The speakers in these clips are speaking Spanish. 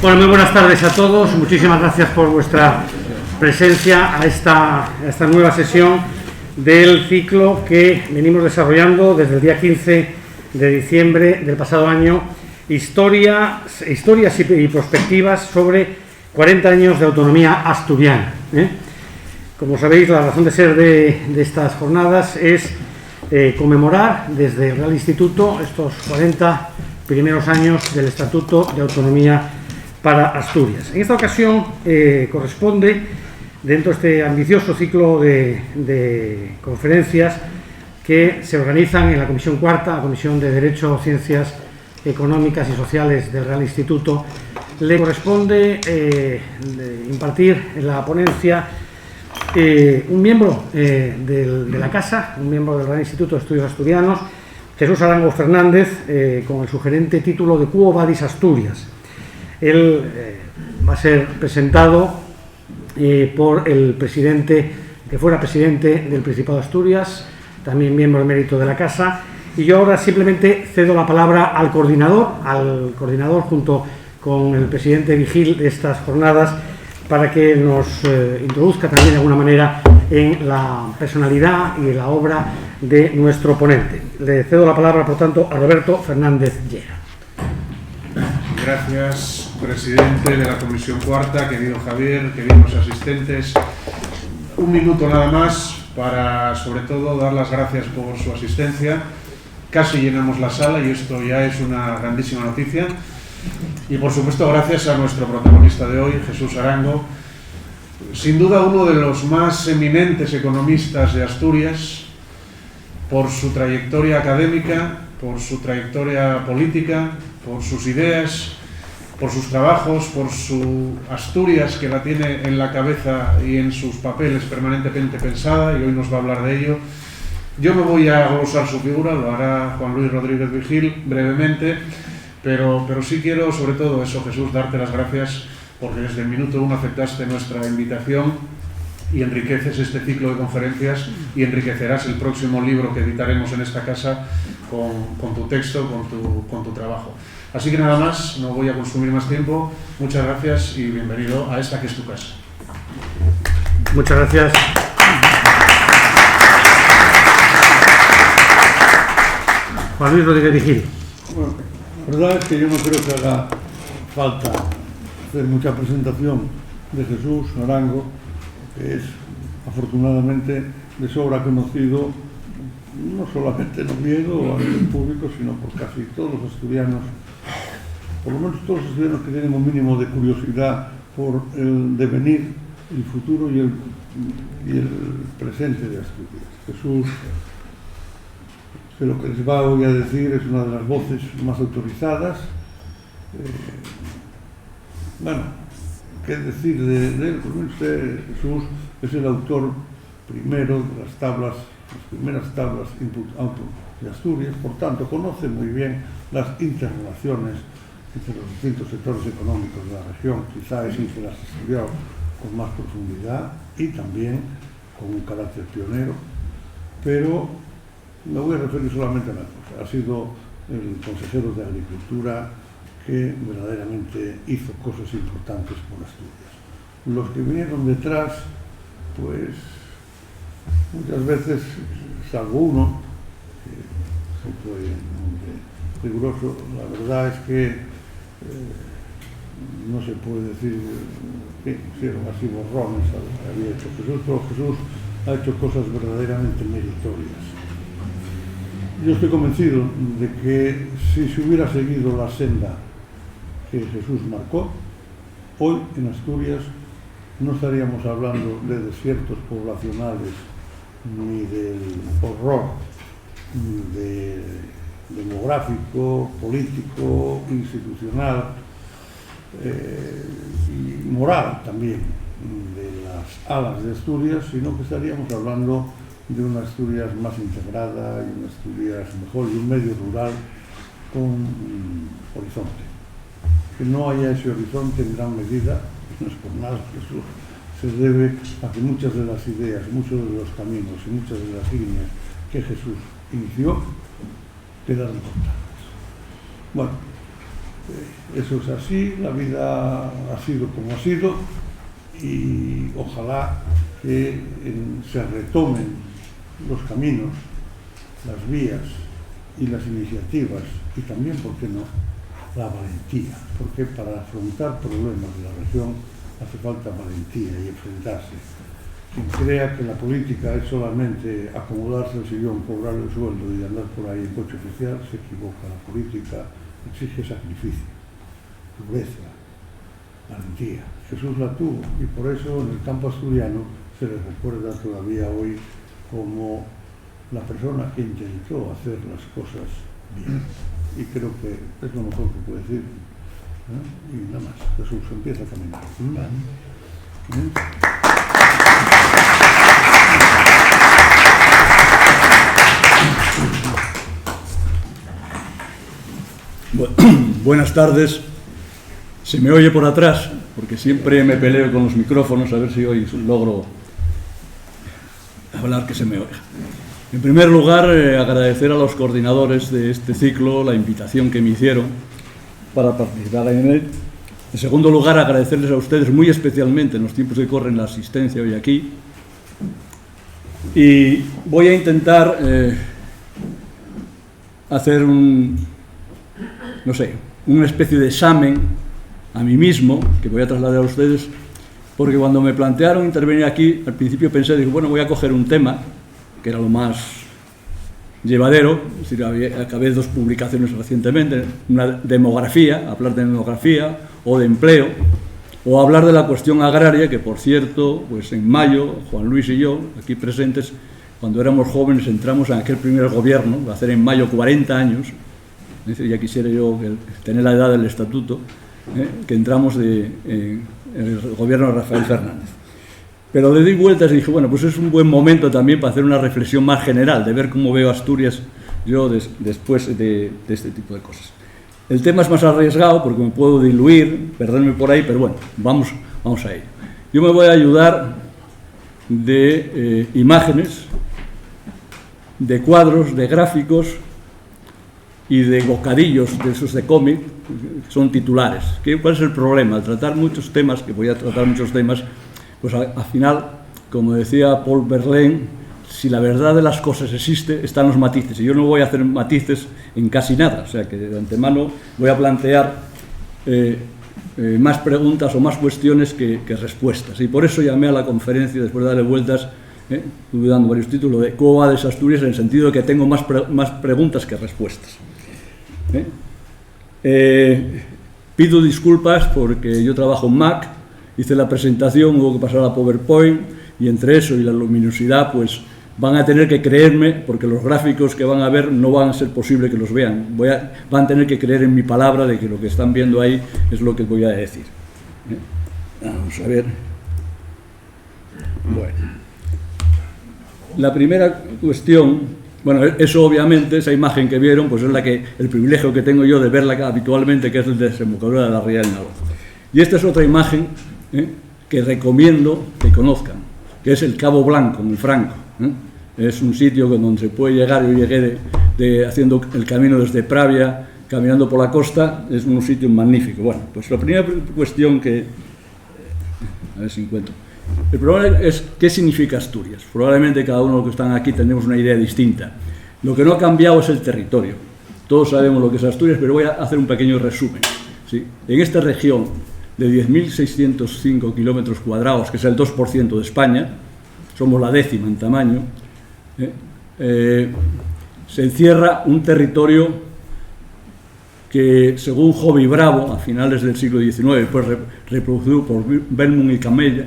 Bueno, muy buenas tardes a todos. Muchísimas gracias por vuestra presencia a esta nueva sesión del ciclo que venimos desarrollando desde el día 15 de diciembre del pasado año, historias y perspectivas sobre 40 años de autonomía asturiana. Como sabéis, la razón de ser de estas jornadas es conmemorar desde el Real Instituto estos 40 primeros años del Estatuto de Autonomía para Asturias. En esta ocasión corresponde, dentro de este ambicioso ciclo de conferencias que se organizan en la Comisión Cuarta, la Comisión de Derecho, Ciencias Económicas y Sociales del Real Instituto, le corresponde impartir en la ponencia un miembro de la Casa, un miembro del Real Instituto de Estudios Asturianos, Jesús Arango Fernández, con el sugerente título de Quo Vadis Asturias. Él va a ser presentado por el presidente, que fuera presidente del Principado de Asturias, también miembro emérito de la Casa, y yo ahora simplemente cedo la palabra al coordinador junto con el presidente Vigil de estas jornadas, para que nos introduzca también de alguna manera en la personalidad y en la obra de nuestro ponente. Le cedo la palabra, por tanto, a Roberto Fernández Llera. Gracias, presidente de la Comisión Cuarta, querido Javier, queridos asistentes. Un minuto nada más para, sobre todo, dar las gracias por su asistencia. Casi llenamos la sala y esto ya es una grandísima noticia. Y, por supuesto, gracias a nuestro protagonista de hoy, Jesús Arango, sin duda uno de los más eminentes economistas de Asturias, por su trayectoria académica, por su trayectoria política, por sus ideas, por sus trabajos, por su Asturias, que la tiene en la cabeza y en sus papeles permanentemente pensada, y hoy nos va a hablar de ello. Yo me voy a glosar su figura, lo hará Juan Luis Rodríguez Vigil brevemente, pero sí quiero, sobre todo eso, Jesús, darte las gracias porque desde el minuto 1 aceptaste nuestra invitación y enriqueces este ciclo de conferencias y enriquecerás el próximo libro que editaremos en esta casa con tu texto, con tu trabajo. Así que nada más, no voy a consumir más tiempo. Muchas gracias y bienvenido a esta que es tu casa. Muchas gracias. Juan Luis Rodríguez Vigil. Bueno, la verdad es que yo no creo que haga falta hacer mucha presentación de Jesús Arango, que es afortunadamente de sobra conocido no solamente en Oviedo o en el público, sino por casi todos los asturianos, por lo menos todos los asturianos que tienen un mínimo de curiosidad por el devenir, el futuro y el presente de Asturias. Jesús, que lo que les va hoy a decir es una de las voces más autorizadas. Bueno, ¿qué decir de él? Pues usted, Jesús, es el autor primero de las primeras tablas input output de Asturias, por tanto conoce muy bien las interrelaciones entre los distintos sectores económicos de la región, quizá es el que las ha estudiado con más profundidad y también con un carácter pionero, pero me voy a referir solamente a una cosa. Ha sido el consejero de Agricultura que verdaderamente hizo cosas importantes por Asturias. Los que vinieron detrás, pues muchas veces, salvo uno, que fue muy riguroso, la verdad es que no se puede decir que hicieron así borrones a lo que había hecho Jesús, pero Jesús ha hecho cosas verdaderamente meritorias. Yo estoy convencido de que si se hubiera seguido la senda que Jesús marcó, hoy en Asturias no estaríamos hablando de desiertos poblacionales ni del horror demográfico, político, institucional y moral también de las alas de Asturias, sino que estaríamos hablando de una Asturias más integrada y una Asturias mejor y un medio rural con horizonte. Que no haya ese horizonte en gran medida, no es por nada, Jesús, se debe a que muchas de las ideas, muchos de los caminos y muchas de las líneas que Jesús inició quedaron cortadas. Bueno, Eso es así, la vida ha sido como ha sido y ojalá que se retomen los caminos, las vías y las iniciativas y también, ¿por qué no?, la valentía, porque para afrontar problemas de la región hace falta valentía y enfrentarse. Quien crea que la política es solamente acomodarse al sillón, cobrar el sueldo y andar por ahí en coche oficial, se equivoca. La política exige sacrificio, dureza, valentía. Jesús la tuvo y por eso en el campo asturiano se le recuerda todavía hoy como la persona que intentó hacer las cosas bien. Y creo que es lo mejor que puede decir. Y nada más, Jesús empieza a caminar. Buenas tardes. Se me oye por atrás, porque siempre me peleo con los micrófonos, a ver si hoy logro hablar que se me oiga. En primer lugar, agradecer a los coordinadores de este ciclo la invitación que me hicieron para participar en él. En segundo lugar, agradecerles a ustedes muy especialmente en los tiempos que corren la asistencia hoy aquí. Y voy a intentar hacer una especie de examen a mí mismo, que voy a trasladar a ustedes, porque cuando me plantearon intervenir aquí, al principio pensé, digo, bueno, voy a coger un tema, que era lo más llevadero, es decir, acabé 2 publicaciones recientemente, una demografía, hablar de demografía o de empleo, o hablar de la cuestión agraria, que por cierto, pues en mayo, Juan Luis y yo, aquí presentes, cuando éramos jóvenes entramos en aquel primer gobierno, va a hacer en mayo 40 años, es decir, ya quisiera yo tener la edad del estatuto, que entramos en el gobierno de Rafael Fernández. Pero le di vueltas y dije, bueno, pues es un buen momento también para hacer una reflexión más general, de ver cómo veo Asturias yo después de este tipo de cosas. El tema es más arriesgado porque me puedo diluir, perderme por ahí, pero bueno, vamos a ello. Yo me voy a ayudar de imágenes, de cuadros, de gráficos y de bocadillos de esos de cómic, que son titulares. ¿Cuál es el problema? Al tratar muchos temas, que voy a tratar muchos temas, pues al final, como decía Paul Verlaine, si la verdad de las cosas existe, están los matices. Y yo no voy a hacer matices en casi nada. O sea que de antemano voy a plantear más preguntas o más cuestiones que respuestas. Y por eso llamé a la conferencia, después de darle vueltas, estuve dando varios títulos, de ¿cómo va de Asturias? En el sentido de que tengo más preguntas que respuestas. Pido disculpas porque yo trabajo en Mac, hice la presentación, hubo que pasar a PowerPoint, y entre eso y la luminosidad, pues van a tener que creerme, porque los gráficos que van a ver no van a ser posible que los vean. Van a tener que creer en mi palabra de que lo que están viendo ahí es lo que voy a decir. Vamos a ver. Bueno. La primera cuestión, bueno, eso obviamente, esa imagen que vieron, pues es el privilegio que tengo yo de verla habitualmente, que es el de desembocadura de la ría del Nalón. Y esta es otra imagen que recomiendo que conozcan, que es el Cabo Blanco, en el Franco. Es un sitio donde se puede llegar. Yo llegué haciendo el camino desde Pravia, caminando por la costa, es un sitio magnífico. Bueno, pues la primera cuestión a ver si encuentro. El problema es ¿qué significa Asturias? Probablemente cada uno de los que están aquí tenemos una idea distinta. Lo que no ha cambiado es el territorio. Todos sabemos lo que es Asturias, pero voy a hacer un pequeño resumen. ¿Sí? En esta región de 10.605 kilómetros cuadrados, que es el 2% de España, somos la 10ª en tamaño, se encierra un territorio que, según Jovi Bravo, a finales del siglo XIX, después reproducido por Belmont y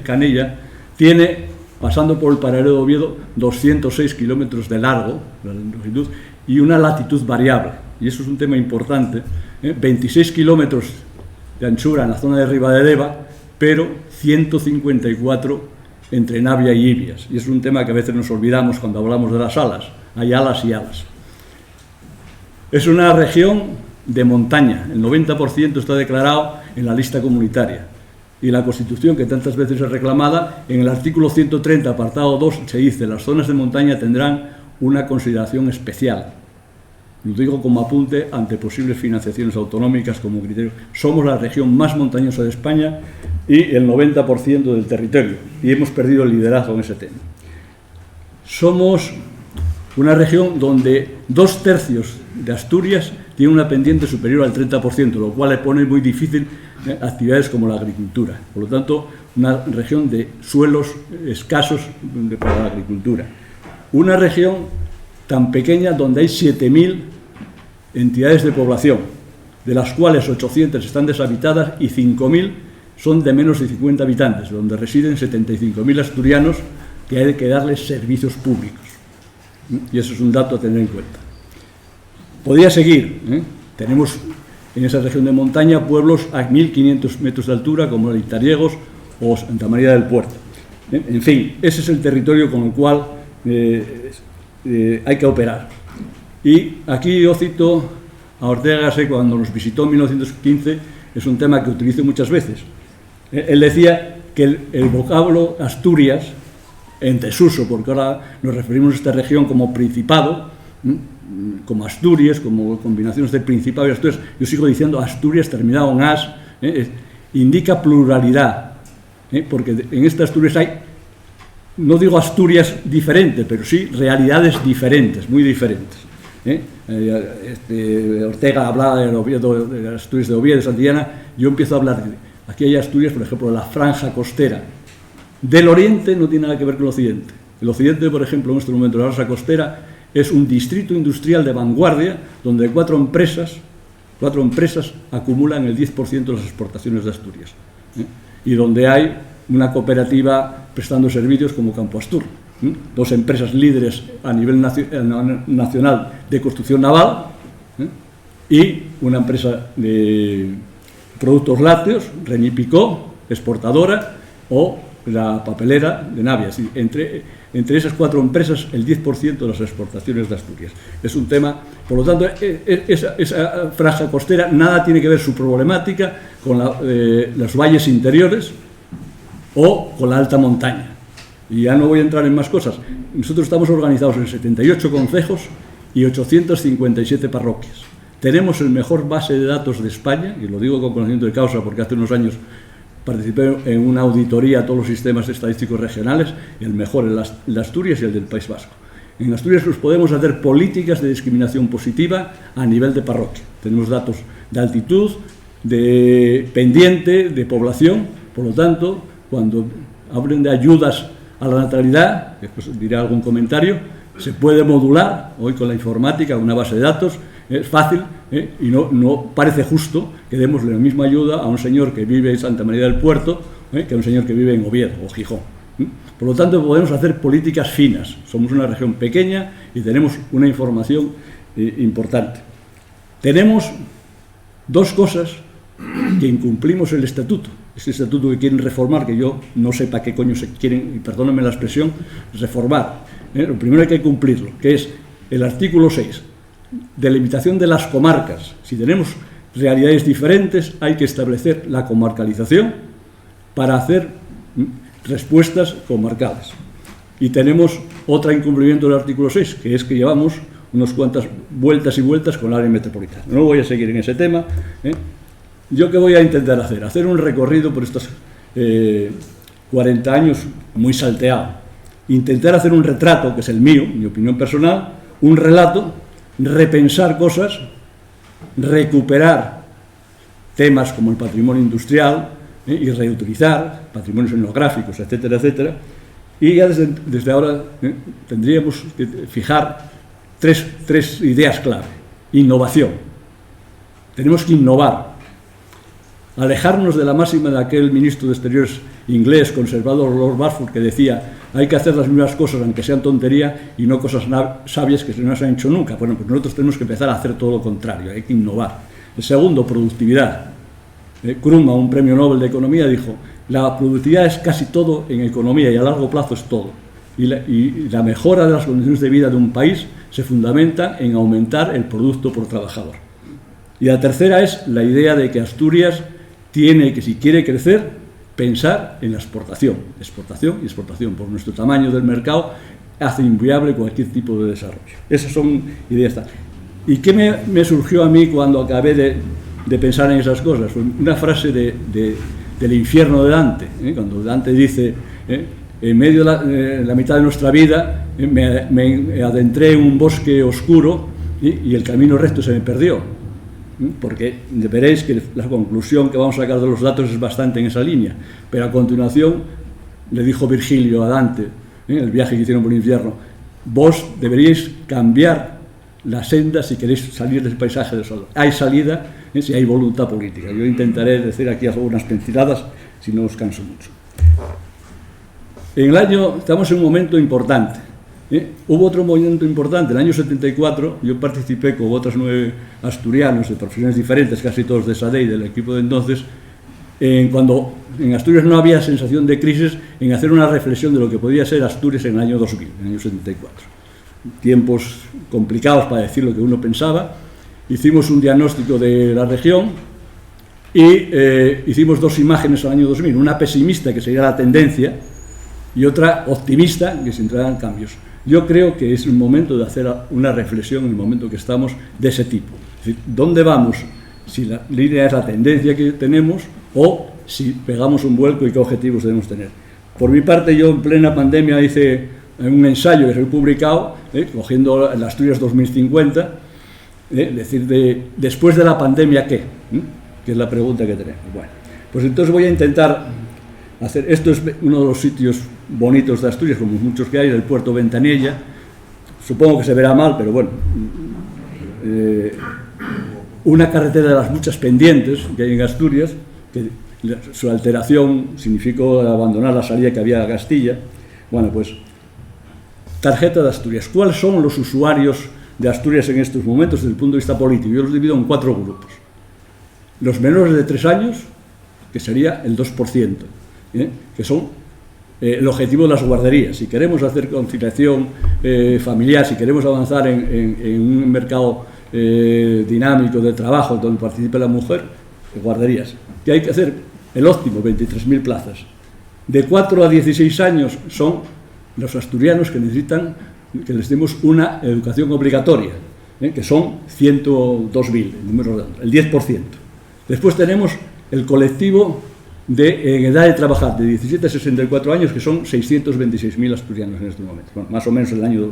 Canella, tiene, pasando por el paralelo de Oviedo, 206 kilómetros de largo, la longitud, y una latitud variable. Y eso es un tema importante. 26 kilómetros de anchura en la zona de Ribadedeva, pero 154 entre Navia y Ibias. Y es un tema que a veces nos olvidamos cuando hablamos de las alas. Hay alas y alas. Es una región de montaña. El 90% está declarado en la lista comunitaria. Y la Constitución, que tantas veces es reclamada, en el artículo 130, apartado 2, se dice: las zonas de montaña tendrán una consideración especial. lo digo como apunte ante posibles financiaciones autonómicas como criterio. Somos la región más montañosa de España y el 90% del territorio, y hemos perdido el liderazgo en ese tema. Somos una región donde 2/3 de Asturias tiene una pendiente superior al 30%, lo cual le pone muy difícil actividades como la agricultura. Por lo tanto, una región de suelos escasos para la agricultura. Una región tan pequeña donde hay 7.000 entidades de población, de las cuales 800 están deshabitadas y 5.000 son de menos de 50 habitantes, donde residen 75.000 asturianos que hay que darles servicios públicos. Y eso es un dato a tener en cuenta. Podría seguir, Tenemos en esa región de montaña pueblos a 1.500 metros de altura, como Itariegos o Santa María del Puerto. En fin, ese es el territorio con el cual hay que operar. Y aquí yo cito a Ortega y Gasset cuando nos visitó en 1915, es un tema que utilizo muchas veces. Él decía que el vocablo Asturias, en desuso, porque ahora nos referimos a esta región como Principado, como Asturias, como combinaciones de Principado y Asturias, yo sigo diciendo Asturias terminado en as, indica pluralidad, porque en esta Asturias hay, no digo Asturias diferente, pero sí realidades diferentes, muy diferentes. Ortega hablaba de Oviedo, de Asturias de Oviedo, de Santillana, yo empiezo a hablar de, aquí hay Asturias, por ejemplo, de la franja costera. Del oriente no tiene nada que ver con el occidente. El occidente, por ejemplo, en este momento, la franja costera, es un distrito industrial de vanguardia donde cuatro empresas acumulan el 10% de las exportaciones de Asturias. Y donde hay una cooperativa prestando servicios como Campo Astur. Dos empresas líderes a nivel nacional de construcción naval y una empresa de productos lácteos, Reñí Picó, exportadora, o la papelera de Navia. Entre esas cuatro empresas, el 10% de las exportaciones de Asturias. Es un tema, por lo tanto, esa franja costera nada tiene que ver su problemática con los valles interiores o con la alta montaña. Y ya no voy a entrar en más cosas. Nosotros estamos organizados en 78 concejos y 857 parroquias. Tenemos el mejor base de datos de España, y lo digo con conocimiento de causa porque hace unos años participé en una auditoría a todos los sistemas estadísticos regionales, y el mejor, el de Asturias y el del País Vasco. En Asturias nos podemos hacer políticas de discriminación positiva a nivel de parroquia. Tenemos datos de altitud, de pendiente, de población. Por lo tanto, cuando hablen de ayudas a la natalidad, después diré algún comentario, se puede modular hoy con la informática, una base de datos, es fácil, y no parece justo que demos la misma ayuda a un señor que vive en Santa María del Puerto que a un señor que vive en Oviedo o Gijón. Por lo tanto, podemos hacer políticas finas. Somos una región pequeña y tenemos una información importante. Tenemos dos cosas que incumplimos el estatuto. Este estatuto que quieren reformar, que yo no sé para qué coño se quieren, y perdónenme la expresión, reformar. Lo primero hay que cumplirlo, que es el artículo 6, delimitación de las comarcas. Si tenemos realidades diferentes, hay que establecer la comarcalización para hacer respuestas comarcales. Y tenemos otro incumplimiento del artículo 6, que es que llevamos unas cuantas vueltas y vueltas con la área metropolitana. No voy a seguir en ese tema. ¿Yo qué voy a intentar hacer? Hacer un recorrido por estos 40 años muy salteado. Intentar hacer un retrato, que es el mío, mi opinión personal, un relato, repensar cosas, recuperar temas como el patrimonio industrial y reutilizar patrimonios etnográficos, etcétera, etcétera. Y ya desde ahora tendríamos que fijar tres ideas clave. Innovación. Tenemos que innovar. Alejarnos de la máxima de aquel ministro de Exteriores inglés, conservador, Lord Balfour, que decía hay que hacer las mismas cosas aunque sean tontería y no cosas sabias que no se han hecho nunca. Bueno, pues nosotros tenemos que empezar a hacer todo lo contrario, hay que innovar. El segundo, productividad. Krugman, un premio Nobel de Economía, dijo la productividad es casi todo en economía y a largo plazo es todo. Y la mejora de las condiciones de vida de un país se fundamenta en aumentar el producto por trabajador. Y la tercera es la idea de que Asturias tiene que, si quiere crecer, pensar en la exportación y exportación. Por nuestro tamaño del mercado hace inviable cualquier tipo de desarrollo. Esas son ideas. ¿Y qué me surgió a mí cuando acabé de pensar en esas cosas? Fue una frase del infierno de Dante, cuando Dante dice, en medio de la mitad de nuestra vida me adentré en un bosque oscuro y el camino recto se me perdió, porque veréis que la conclusión que vamos a sacar de los datos es bastante en esa línea, pero a continuación le dijo Virgilio a Dante, en el viaje que hicieron por el infierno, vos deberíais cambiar la senda si queréis salir del paisaje de Sodoma. Hay salida si hay voluntad política. Yo intentaré decir aquí algunas pinceladas si no os canso mucho. Estamos en un momento importante. Hubo otro movimiento importante, en el año 74, yo participé con otros 9 asturianos de profesiones diferentes, casi todos de SADEI, del equipo de entonces, cuando en Asturias no había sensación de crisis, en hacer una reflexión de lo que podía ser Asturias en el año 2000, en el año 74. Tiempos complicados para decir lo que uno pensaba. Hicimos un diagnóstico de la región y hicimos 2 imágenes al año 2000, una pesimista, que sería la tendencia, y otra optimista, que se entrarán cambios. Yo creo que es un momento de hacer una reflexión en el momento que estamos de ese tipo. Es decir, ¿dónde vamos? Si la línea es la tendencia que tenemos o si pegamos un vuelco y qué objetivos debemos tener. Por mi parte, yo en plena pandemia hice un ensayo que se ha publicado, cogiendo el Asturias 2050, decir, después de la pandemia, ¿qué? Que es la pregunta que tenemos. Bueno, pues entonces voy a intentar hacer, esto es uno de los sitios bonitos de Asturias, como muchos que hay, el puerto Ventanilla, supongo que se verá mal, pero bueno, una carretera de las muchas pendientes que hay en Asturias, que su alteración significó abandonar la salida que había a Castilla. Bueno, pues tarjeta de Asturias. ¿Cuáles son los usuarios de Asturias en estos momentos desde el punto de vista político? Yo los divido en 4 grupos. Los menores de 3 años, que sería el 2%, que son el objetivo de las guarderías. Si queremos hacer conciliación familiar, si queremos avanzar en un mercado dinámico de trabajo donde participe la mujer, guarderías. ¿Qué hay que hacer? El óptimo, 23.000 plazas. De 4 a 16 años son los asturianos que necesitan que les demos una educación obligatoria, que son 102.000, el número redondo, el 10%. Después tenemos el colectivo en edad de trabajar, de 17 a 64 años, que son 626.000 asturianos en este momento, bueno, más o menos el año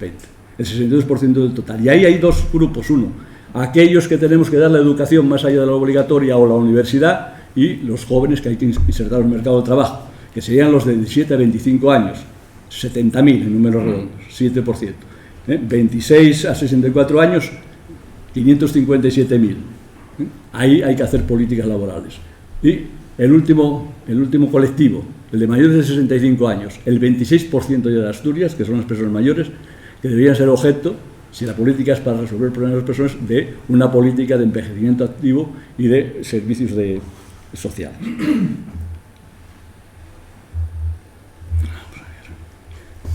20, el 62% del total. Y ahí hay 2 grupos, uno, aquellos que tenemos que dar la educación más allá de la obligatoria o la universidad, y los jóvenes que hay que insertar en el mercado de trabajo, que serían los de 17 a 25 años, 70.000 en números redondos, 7%. 26 a 64 años, 557.000. Ahí hay que hacer políticas laborales. Y el último colectivo, el de mayores de 65 años, el 26% de Asturias, que son las personas mayores, que deberían ser objeto, si la política es para resolver problemas de las personas, de una política de envejecimiento activo y de servicios sociales.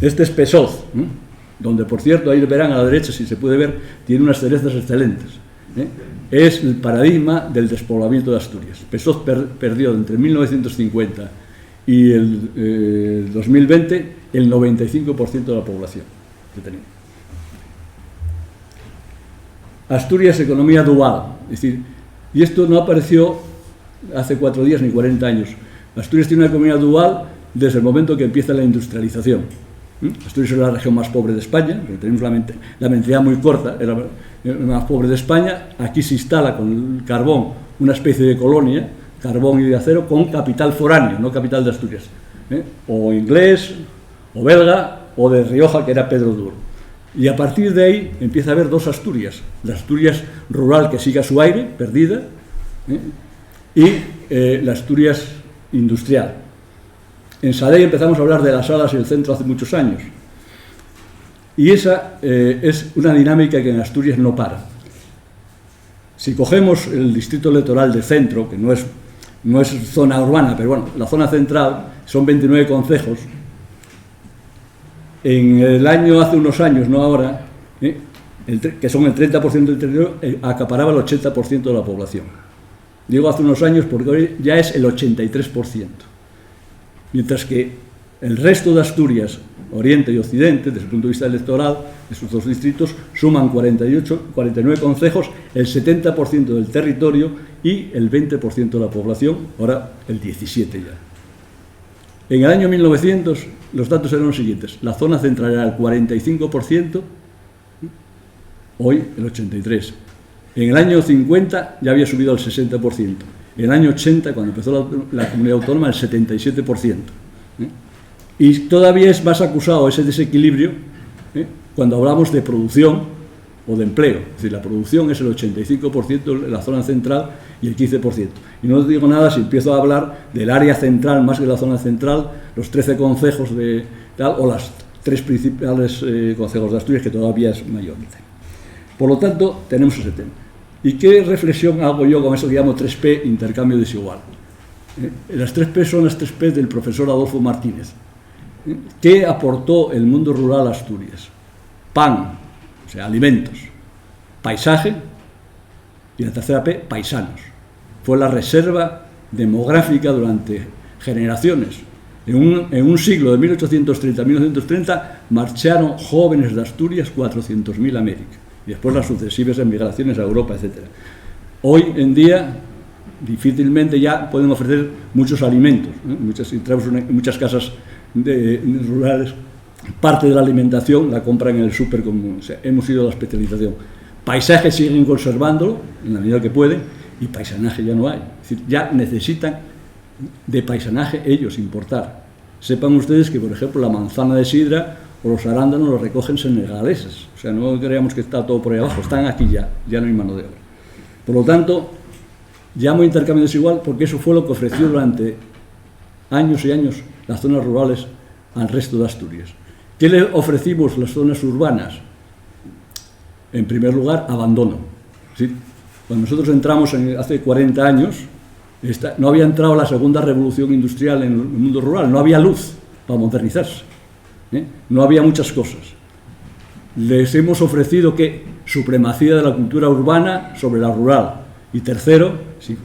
Este es Pesoz, donde, por cierto, ahí verán a la derecha, si se puede ver, tiene unas cerezas excelentes. Es el paradigma del despoblamiento de Asturias. Pesoz perdió entre 1950 y el 2020 el 95% de la población que tenía. Asturias, economía dual. Es decir, y esto no apareció hace 4 días ni 40 años. Asturias tiene una economía dual desde el momento que empieza la industrialización. Asturias es la región más pobre de España, porque tenemos la mentalidad muy corta, era la más pobre de España. Aquí se instala con el carbón una especie de colonia, carbón y de acero, con capital foráneo, no capital de Asturias, o inglés, o belga, o de Rioja, que era Pedro Duro. Y a partir de ahí empieza a haber 2 Asturias, la Asturias rural, que sigue a su aire, perdida, y la Asturias industrial. En SADEI empezamos a hablar de las salas y el centro hace muchos años. Y esa es una dinámica que en Asturias no para. Si cogemos el distrito electoral del centro, que no es zona urbana, pero bueno, la zona central, son 29 concejos. En el año, hace unos años, no ahora, que son el 30% del territorio, acaparaba el 80% de la población. Digo hace unos años porque hoy ya es el 83%. Mientras que el resto de Asturias Oriente y Occidente, desde el punto de vista electoral, esos dos distritos suman 49 concejos, el 70% del territorio y el 20% de la población, ahora el 17% ya. En el año 1900 los datos eran los siguientes: la zona central era el 45%, hoy el 83%. En el año 50 ya había subido al 60%. En el año 80, cuando empezó la comunidad autónoma, el 77%. Y todavía es más acusado ese desequilibrio cuando hablamos de producción o de empleo. Es decir, la producción es el 85% en la zona central y el 15%. Y no os digo nada si empiezo a hablar del área central más que de la zona central, los 13 concejos de tal, o las 3 principales concejos de Asturias, que todavía es mayor. Por lo tanto, tenemos ese tema. ¿Y qué reflexión hago yo con eso que llamo 3P, intercambio desigual? Las 3P son las 3P del profesor Adolfo Martínez. ¿Qué aportó el mundo rural a Asturias? Pan, o sea, alimentos, paisaje y la tercera P, paisanos. Fue la reserva demográfica durante generaciones. En un siglo de 1830 a 1930 marcharon jóvenes de Asturias 400.000 a América y después las sucesivas emigraciones a Europa, etc. Hoy en día difícilmente ya pueden ofrecer muchos alimentos, muchas casas rurales, parte de la alimentación la compran en el súper, o sea, hemos ido a la especialización. Paisajes siguen conservándolo en la medida que pueden, y paisanaje ya no hay. Es decir, ya necesitan de paisanaje ellos importar. Sepan ustedes que, por ejemplo, la manzana de sidra o los arándanos los recogen senegaleses. O sea, no creamos que está todo por ahí abajo, están aquí ya no hay mano de obra. Por lo tanto, llamo intercambio desigual porque eso fue lo que ofreció durante años y años las zonas rurales al resto de Asturias. ¿Qué le ofrecimos las zonas urbanas? En primer lugar, abandono. ¿Sí? Cuando nosotros entramos hace 40 años, no había entrado la segunda revolución industrial en el mundo rural, no había luz para modernizarse, no había muchas cosas. Les hemos ofrecido que supremacía de la cultura urbana sobre la rural. Y tercero, si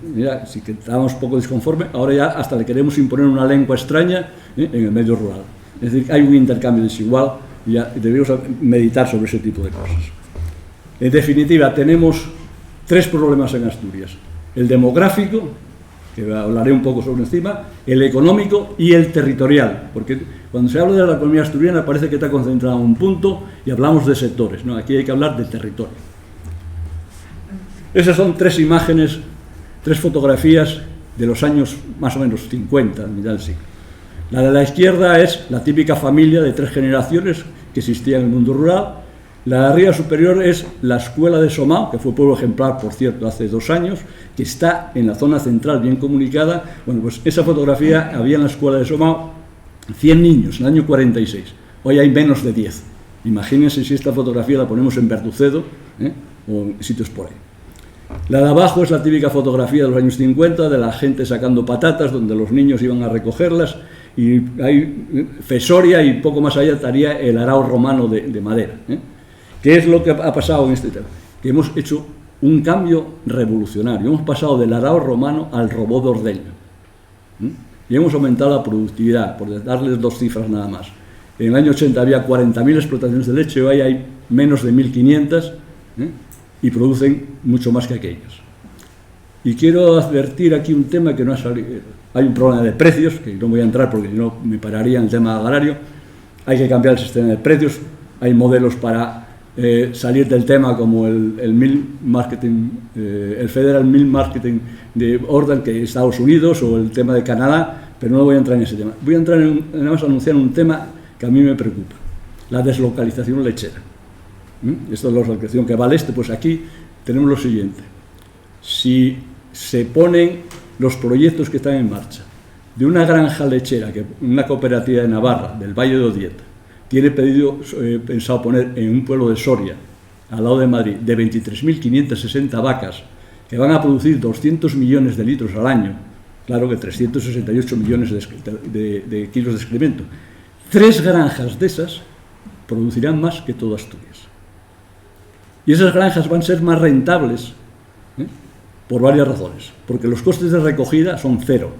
estábamos poco disconformes, ahora ya hasta le queremos imponer una lengua extraña en el medio rural. Es decir, hay un intercambio desigual y ya debemos meditar sobre ese tipo de cosas. En definitiva, tenemos 3 problemas en Asturias: el demográfico, que hablaré un poco sobre encima, el económico y el territorial, porque cuando se habla de la economía asturiana parece que está concentrada en un punto y hablamos de sectores. No, aquí hay que hablar de territorio. Esas son 3 imágenes, 3 fotografías de los años más o menos 50, mitad del siglo. La de la izquierda es la típica familia de 3 generaciones que existía en el mundo rural. La de arriba superior es la escuela de Somao, que fue pueblo ejemplar, por cierto, hace 2 años, que está en la zona central bien comunicada. Bueno, pues esa fotografía había en la escuela de Somao 100 niños en el año 46. Hoy hay menos de 10. Imagínense si esta fotografía la ponemos en Verducedo o en sitios por ahí. La de abajo es la típica fotografía de los años 50 de la gente sacando patatas, donde los niños iban a recogerlas, y hay fesoria y poco más allá estaría el arao romano de madera. ¿Qué es lo que ha pasado en este tema? Que hemos hecho un cambio revolucionario. Hemos pasado del arao romano al robot de ordeño. Y hemos aumentado la productividad, por darles 2 cifras nada más. En el año 80 había 40.000 explotaciones de leche, hoy hay menos de 1.500, y producen mucho más que aquellos. Y quiero advertir aquí un tema que no ha salido. Hay un problema de precios, que no voy a entrar porque si no me pararía en el tema agrario. Hay que cambiar el sistema de precios. Hay modelos para salir del tema, como el Milk Marketing, el Federal Milk Marketing de Order, que es Estados Unidos, o el tema de Canadá, pero no voy a entrar en ese tema. Voy a entrar nada más a anunciar un tema que a mí me preocupa: la deslocalización lechera. Esto es la deslocalización que va al este. Pues aquí tenemos lo siguiente: si se ponen los proyectos que están en marcha de una granja lechera, que una cooperativa de Navarra, del Valle de Odieta, tiene pensado poner en un pueblo de Soria, al lado de Madrid, de 23.560 vacas, que van a producir 200 millones de litros al año, claro que 368 millones de kilos de excremento. 3 granjas de esas producirán más que todo Asturias. Y esas granjas van a ser más rentables por varias razones. Porque los costes de recogida son 0,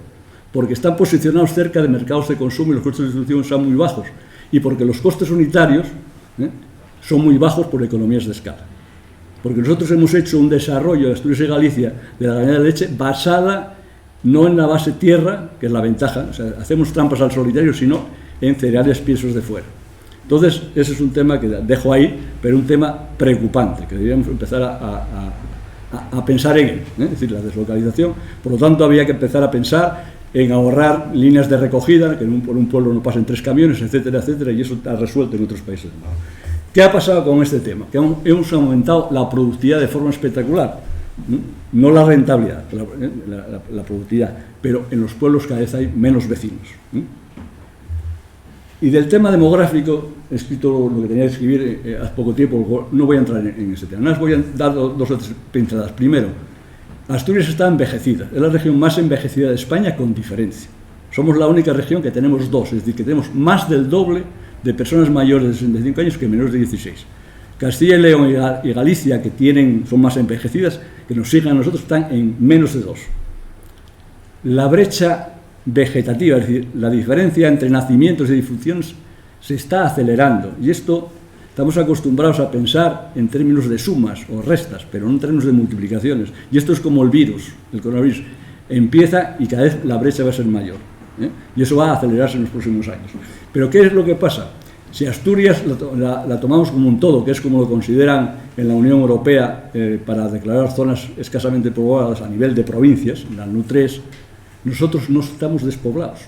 porque están posicionados cerca de mercados de consumo y los costes de distribución son muy bajos. y porque los costes unitarios son muy bajos por economías de escala. Porque nosotros hemos hecho un desarrollo de Asturias y Galicia de la ganadería de leche basada no en la base tierra, que es la ventaja, o sea, hacemos trampas al solitario, sino en cereales piensos de fuera. Entonces, ese es un tema que dejo ahí, pero un tema preocupante, que deberíamos empezar a pensar en él, es decir, la deslocalización. Por lo tanto, había que empezar a pensar en ahorrar líneas de recogida, que por un pueblo no pasen 3 camiones, etcétera, etcétera, y eso está resuelto en otros países. ¿Qué ha pasado con este tema? Que hemos aumentado la productividad de forma espectacular, no la rentabilidad, la productividad, pero en los pueblos cada vez hay menos vecinos. Y del tema demográfico, he escrito lo que tenía que escribir hace poco tiempo, no voy a entrar en ese tema, nada más voy a dar 2 o 3 pinceladas. Primero, Asturias está envejecida, es la región más envejecida de España con diferencia. Somos la única región que tenemos 2, es decir, que tenemos más del doble de personas mayores de 65 años que menores de 16. Castilla y León y Galicia, que son más envejecidas, que nos siguen a nosotros, están en menos de 2. La brecha vegetativa, es decir, la diferencia entre nacimientos y difunciones se está acelerando, y esto estamos acostumbrados a pensar en términos de sumas o restas, pero no en términos de multiplicaciones, y esto es como el virus, el coronavirus, empieza y cada vez la brecha va a ser mayor, y eso va a acelerarse en los próximos años. Pero ¿qué es lo que pasa? Si Asturias la tomamos como un todo, que es como lo consideran en la Unión Europea para declarar zonas escasamente pobladas a nivel de provincias, la NU3, nosotros no estamos despoblados,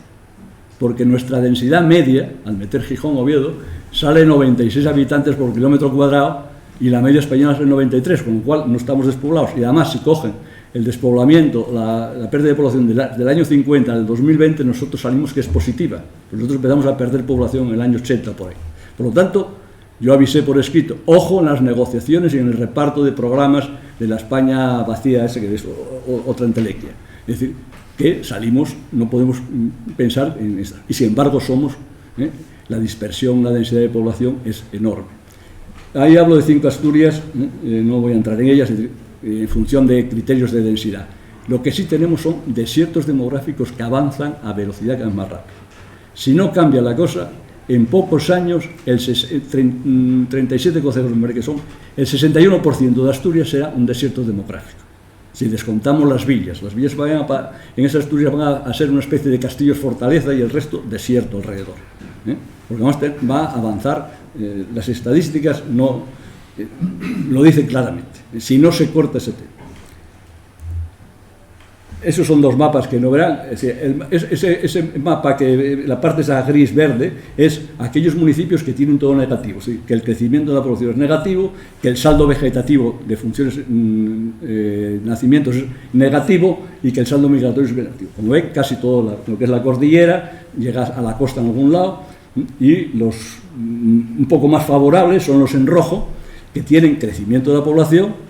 porque nuestra densidad media, al meter Gijón o Oviedo, sale 96 habitantes por kilómetro cuadrado y la media española es 93, con lo cual no estamos despoblados. Y además, si cogen el despoblamiento, la pérdida de población del año 50 al 2020, nosotros salimos que es positiva. Nosotros empezamos a perder población en el año 80 por ahí. Por lo tanto, yo avisé por escrito, ojo en las negociaciones y en el reparto de programas de la España vacía, ese que es otra entelequia. Es decir, que salimos, no podemos pensar en esta. Y sin embargo somos, la dispersión, la densidad de población es enorme. Ahí hablo de 5 Asturias, no voy a entrar en ellas, en función de criterios de densidad. Lo que sí tenemos son desiertos demográficos que avanzan a velocidad cada vez más rápida. Si no cambia la cosa, en pocos años, 37 consejos que son, el 61% de Asturias será un desierto demográfico. Si descontamos las villas en esas Asturias van a ser una especie de castillos fortaleza y el resto desierto alrededor. Porque va a avanzar, las estadísticas lo dicen claramente, si no se corta ese tema. Esos son 2 mapas que no verán. Ese mapa, que la parte esa gris-verde, es aquellos municipios que tienen todo negativo, ¿sí? Que el crecimiento de la población es negativo, que el saldo vegetativo de funciones nacimientos es negativo y que el saldo migratorio es negativo. Como ven, casi todo lo que es la cordillera llega a la costa en algún lado, y los un poco más favorables son los en rojo, que tienen crecimiento de la población,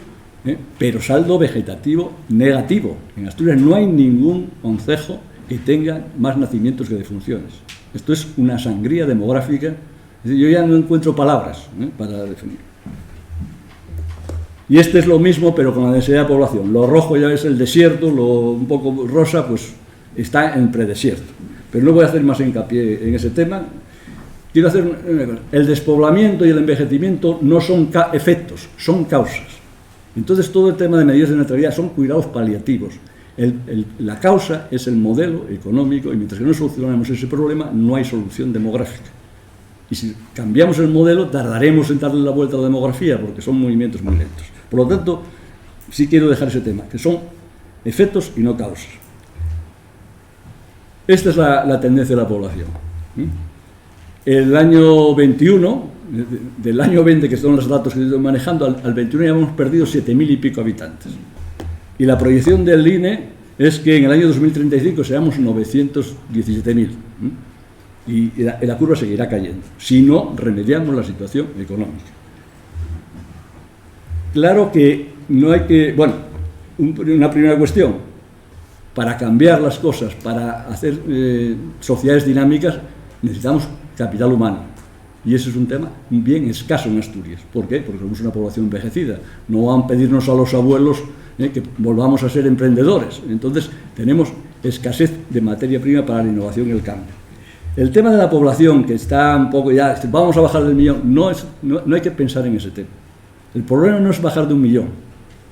pero saldo vegetativo negativo. En Asturias no hay ningún concejo que tenga más nacimientos que defunciones. Esto es una sangría demográfica. Es decir, yo ya no encuentro palabras para definir. Y este es lo mismo, pero con la densidad de población. Lo rojo ya es el desierto, lo un poco rosa pues está en predesierto. Pero no voy a hacer más hincapié en ese tema. Quiero hacer el despoblamiento y el envejecimiento no son efectos, son causas. Entonces, todo el tema de medidas de natalidad son cuidados paliativos. La causa es el modelo económico, y mientras que no solucionemos ese problema, no hay solución demográfica. Y si cambiamos el modelo, tardaremos en darle la vuelta a la demografía, porque son movimientos muy lentos. Por lo tanto, sí quiero dejar ese tema, que son efectos y no causas. Esta es la tendencia de la población. El año 21... del año 20, que son los datos que estoy manejando, al 21 ya hemos perdido 7.000 y pico habitantes. Y la proyección del INE es que en el año 2035 seamos 917.000. Y la curva seguirá cayendo, si no remediamos la situación económica. Claro que no hay que... Bueno, una primera cuestión, para cambiar las cosas, para hacer sociedades dinámicas, necesitamos capital humano. Y ese es un tema bien escaso en Asturias. ¿Por qué? Porque somos una población envejecida. No van a pedirnos a los abuelos que volvamos a ser emprendedores. Entonces, tenemos escasez de materia prima para la innovación y el cambio. El tema de la población, que está un poco ya, vamos a bajar del 1 millón, no hay que pensar en ese tema. El problema no es bajar de 1 millón,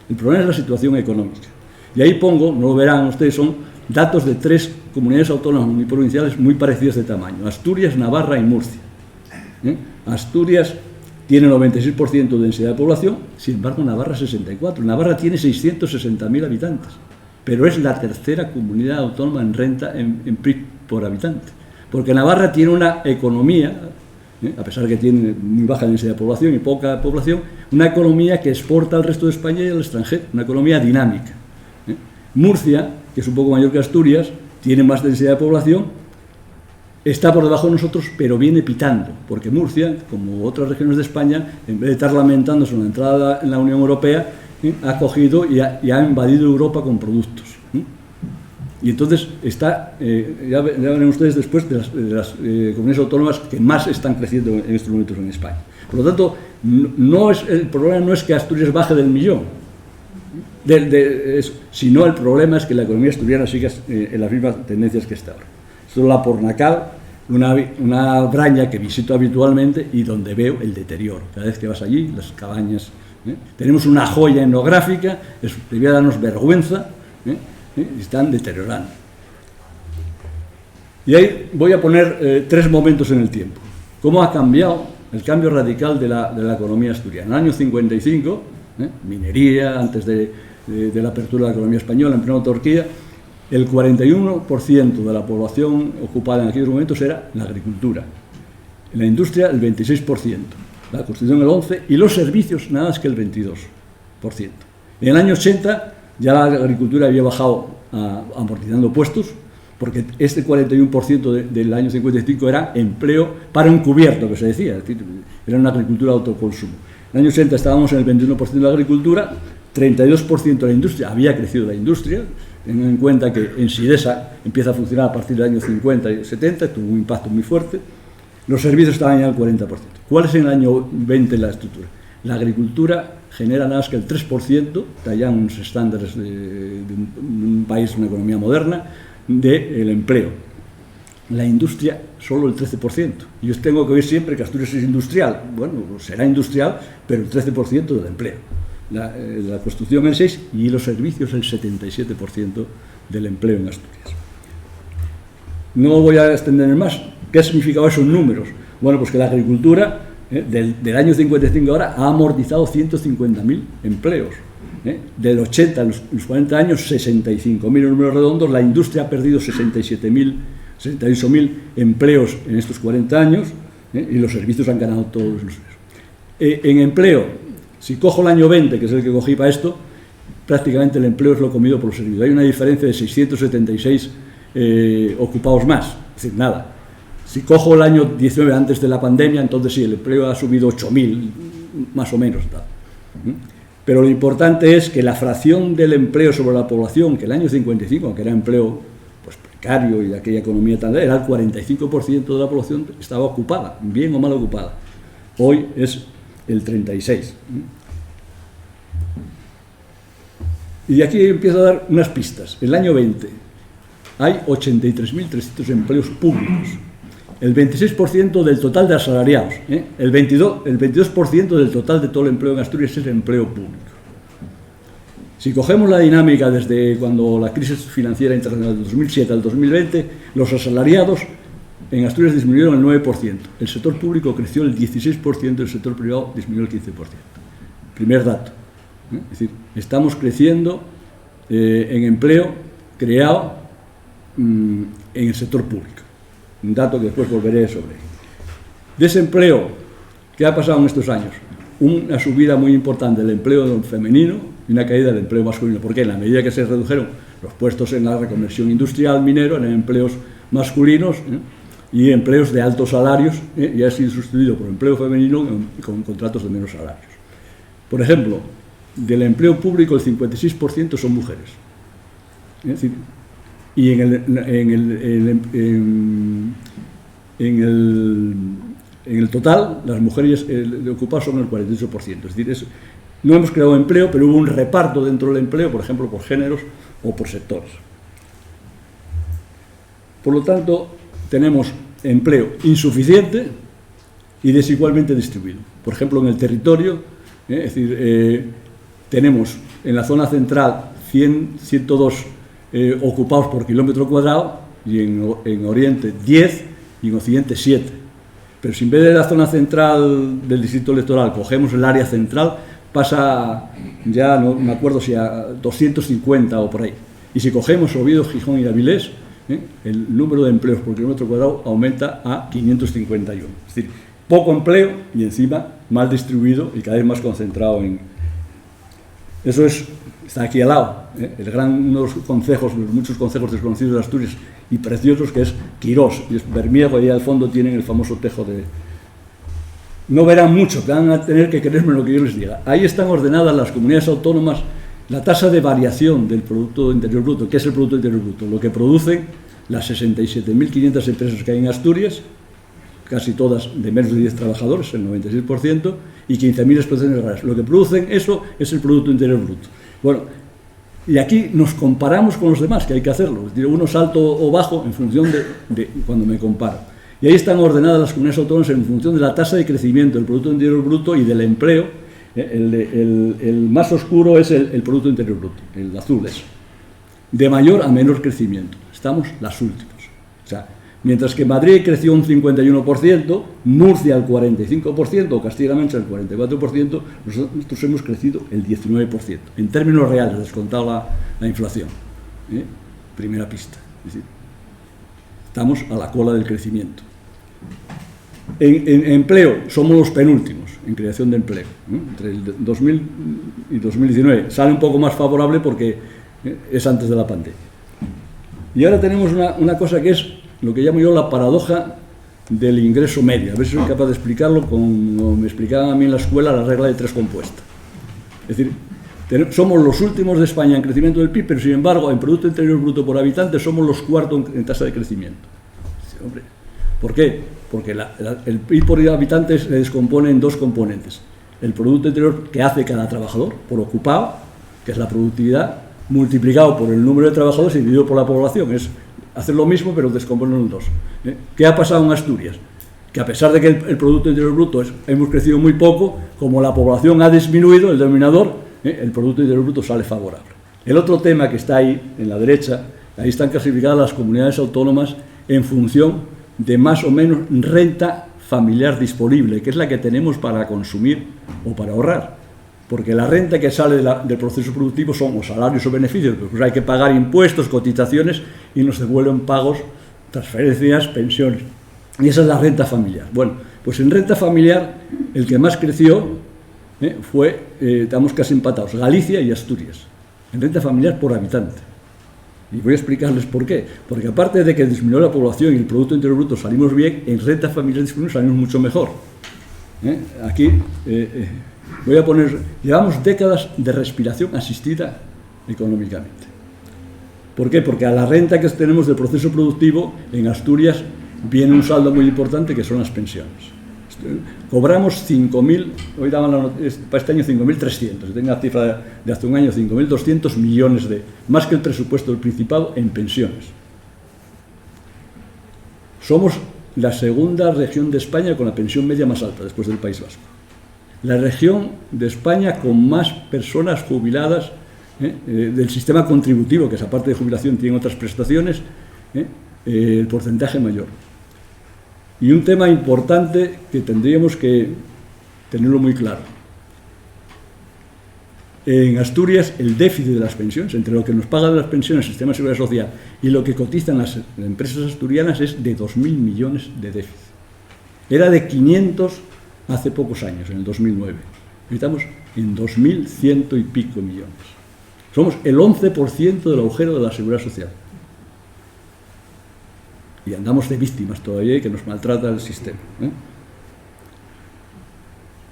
el problema es la situación económica. Y ahí pongo, no lo verán ustedes, son datos de 3 comunidades autónomas muy provinciales muy parecidas de tamaño: Asturias, Navarra y Murcia. Asturias tiene 96% de densidad de población, sin embargo Navarra 64%. Navarra tiene 660.000 habitantes, pero es la tercera comunidad autónoma en renta en PIB por habitante. Porque Navarra tiene una economía, a pesar que tiene muy baja densidad de población y poca población, una economía que exporta al resto de España y al extranjero, una economía dinámica. Murcia, que es un poco mayor que Asturias, tiene más densidad de población, está por debajo de nosotros, pero viene pitando, porque Murcia, como otras regiones de España, en vez de estar lamentándose en la entrada en la Unión Europea, ha cogido y ha invadido Europa con productos. Y entonces está, ya verán ustedes después, de las comunidades autónomas que más están creciendo en estos momentos en España. Por lo tanto, el problema no es que Asturias baje del 1 millón, sino el problema es que la economía asturiana siga en las mismas tendencias que está ahora. Esto es la Pornacal, una braña que visito habitualmente y donde veo el deterioro. Cada vez que vas allí, las cabañas, tenemos una joya etnográfica, debía darnos vergüenza, están deteriorando. Y ahí voy a poner 3 momentos en el tiempo. ¿Cómo ha cambiado el cambio radical de la economía asturiana? En el año 55, minería, antes de la apertura de la economía española, en plena autarquía, el 41% de la población ocupada en aquellos momentos era la agricultura. En la industria, el 26%. La construcción, el 11%. Y los servicios, nada más que el 22%. En el año 80, ya la agricultura había bajado amortizando puestos, porque este 41% del año 55 era empleo para encubierto, que se decía, es decir, era una agricultura de autoconsumo. En el año 80 estábamos en el 21% de la agricultura, 32% de la industria, había crecido la industria, teniendo en cuenta que en Sidesa empieza a funcionar a partir del año 50 y 70, tuvo un impacto muy fuerte. Los servicios estaban ya al 40%. ¿Cuál es en el año 20 la estructura? La agricultura genera nada más que el 3%, está ya en unos estándares de un país, una economía moderna, del empleo. La industria, solo el 13%. Y yo tengo que oír siempre que Asturias es industrial. Bueno, será industrial, pero el 13% del empleo. La construcción el 6% y los servicios el 77% del empleo en Asturias. No voy a extenderme más. ¿Qué ha significado esos números? Bueno, pues que la agricultura del año 55 ahora ha amortizado 150.000 empleos. Del 80 a los 40 años, 65.000 en números redondos. La industria ha perdido 68.000 empleos en estos 40 años y los servicios han ganado todos los suyos. En empleo, si cojo el año 20, que es el que cogí para esto, prácticamente el empleo es lo comido por los servicios. Hay una diferencia de 676 ocupados más, es decir, nada. Si cojo el año 19, antes de la pandemia, entonces sí, el empleo ha subido 8.000, más o menos. Pero lo importante es que la fracción del empleo sobre la población, que el año 55, aunque era empleo pues precario y aquella economía tan era el 45% de la población estaba ocupada, bien o mal ocupada. Hoy es el 36%. Y aquí empiezo a dar unas pistas. El año 20 hay 83.300 empleos públicos, el 26% del total de asalariados, el 22% del total de todo el empleo en Asturias es empleo público. Si cogemos la dinámica desde cuando la crisis financiera internacional del 2007 al 2020, los asalariados en Asturias disminuyeron el 9%, el sector público creció el 16%, el sector privado disminuyó el 15%. Primer dato. Es decir, estamos creciendo en empleo creado en el sector público. Un dato que después volveré sobre. Desempleo, ¿qué ha pasado en estos años? Una subida muy importante del empleo femenino y una caída del empleo masculino. ¿Por qué? En la medida que se redujeron los puestos en la reconversión industrial, minero, eran empleos masculinos y empleos de altos salarios y ha sido sustituido por empleo femenino con contratos de menos salarios. Por ejemplo, del empleo público el 56% son mujeres. Es decir, y en el total, las mujeres ocupadas son el 48%. Es decir, no hemos creado empleo, pero hubo un reparto dentro del empleo, por ejemplo, por géneros o por sectores. Por lo tanto, tenemos empleo insuficiente y desigualmente distribuido. Por ejemplo, en el territorio, es decir, tenemos en la zona central 102 ocupados por kilómetro cuadrado y en Oriente 10 y en Occidente 7. Pero si en vez de la zona central del distrito electoral cogemos el área central, pasa ya, no me acuerdo si a 250 o por ahí. Y si cogemos Oviedo, Gijón y Avilés, el número de empleos por kilómetro cuadrado aumenta a 551. Es decir, poco empleo y encima mal distribuido y cada vez más concentrado en... Eso está aquí al lado, uno de los concejos, muchos concejos desconocidos de Asturias y preciosos, que es Quirós, y es Bermiego, y ahí al fondo tienen el famoso tejo de... No verán mucho, van a tener que creerme lo que yo les diga. Ahí están ordenadas las comunidades autónomas, la tasa de variación del Producto Interior Bruto. ¿Qué es el Producto Interior Bruto? Lo que producen las 67.500 empresas que hay en Asturias, casi todas de menos de 10 trabajadores, el 96%, y 15.000 explotaciones agrarias. Lo que producen eso es el Producto Interior Bruto. Bueno, y aquí nos comparamos con los demás, que hay que hacerlo. Es decir, uno es alto o bajo en función de cuando me comparo. Y ahí están ordenadas las comunidades autónomas en función de la tasa de crecimiento del Producto Interior Bruto y del empleo. El más oscuro es el Producto Interior Bruto, el azul es. De mayor a menor crecimiento. Estamos las últimas. O sea, mientras que Madrid creció un 51%, Murcia el 45%, Castilla-La Mancha el 44%, nosotros hemos crecido el 19%, en términos reales, descontado la inflación. Primera pista. Es decir, estamos a la cola del crecimiento. En empleo, somos los penúltimos en creación de empleo. Entre el 2000 y 2019 sale un poco más favorable porque es antes de la pandemia. Y ahora tenemos una cosa que es lo que llamo yo la paradoja del ingreso medio. A ver si soy capaz de explicarlo como me explicaban a mí en la escuela la regla de 3 compuesta. Es decir, somos los últimos de España en crecimiento del PIB, pero sin embargo en Producto Interior Bruto por habitante somos los cuartos en tasa de crecimiento. Hombre, ¿por qué? Porque el PIB por habitante se descompone en 2 componentes. El Producto Interior que hace cada trabajador por ocupado, que es la productividad, multiplicado por el número de trabajadores y dividido por la población. Es hacer lo mismo, pero descomponerlo en 2. ¿Qué ha pasado en Asturias? Que a pesar de que el Producto Interior Bruto hemos crecido muy poco, como la población ha disminuido, el denominador, el Producto Interior Bruto sale favorable. El otro tema que está ahí, en la derecha, ahí están clasificadas las comunidades autónomas en función de más o menos renta familiar disponible, que es la que tenemos para consumir o para ahorrar. Porque la renta que sale del proceso productivo son o salarios o beneficios, pues hay que pagar impuestos, cotizaciones y nos devuelven pagos, transferencias, pensiones. Y esa es la renta familiar. Bueno, pues en renta familiar el que más creció fue, estamos casi empatados, Galicia y Asturias, en renta familiar por habitante. Y voy a explicarles por qué. Porque aparte de que disminuyó la población y el Producto Interior Bruto salimos bien, en renta familiar disponible salimos mucho mejor. Aquí voy a poner, llevamos décadas de respiración asistida económicamente. ¿Por qué? Porque a la renta que tenemos del proceso productivo en Asturias viene un saldo muy importante que son las pensiones. Cobramos 5.000, hoy daban para este año 5.300, tengo la cifra de hace un año, 5.200 millones más que el presupuesto del Principado en pensiones. Somos la segunda región de España con la pensión media más alta, después del País Vasco. La región de España con más personas jubiladas del sistema contributivo, que esa parte de jubilación tiene otras prestaciones, el porcentaje mayor. Y un tema importante que tendríamos que tenerlo muy claro. En Asturias, el déficit de las pensiones, entre lo que nos pagan las pensiones, el sistema de seguridad social, y lo que cotizan las empresas asturianas, es de 2.000 millones de déficit. Era de 500 hace pocos años, en el 2009. Estamos en 2.100 y pico millones. Somos el 11% del agujero de la seguridad social. Y andamos de víctimas todavía y que nos maltrata el sistema.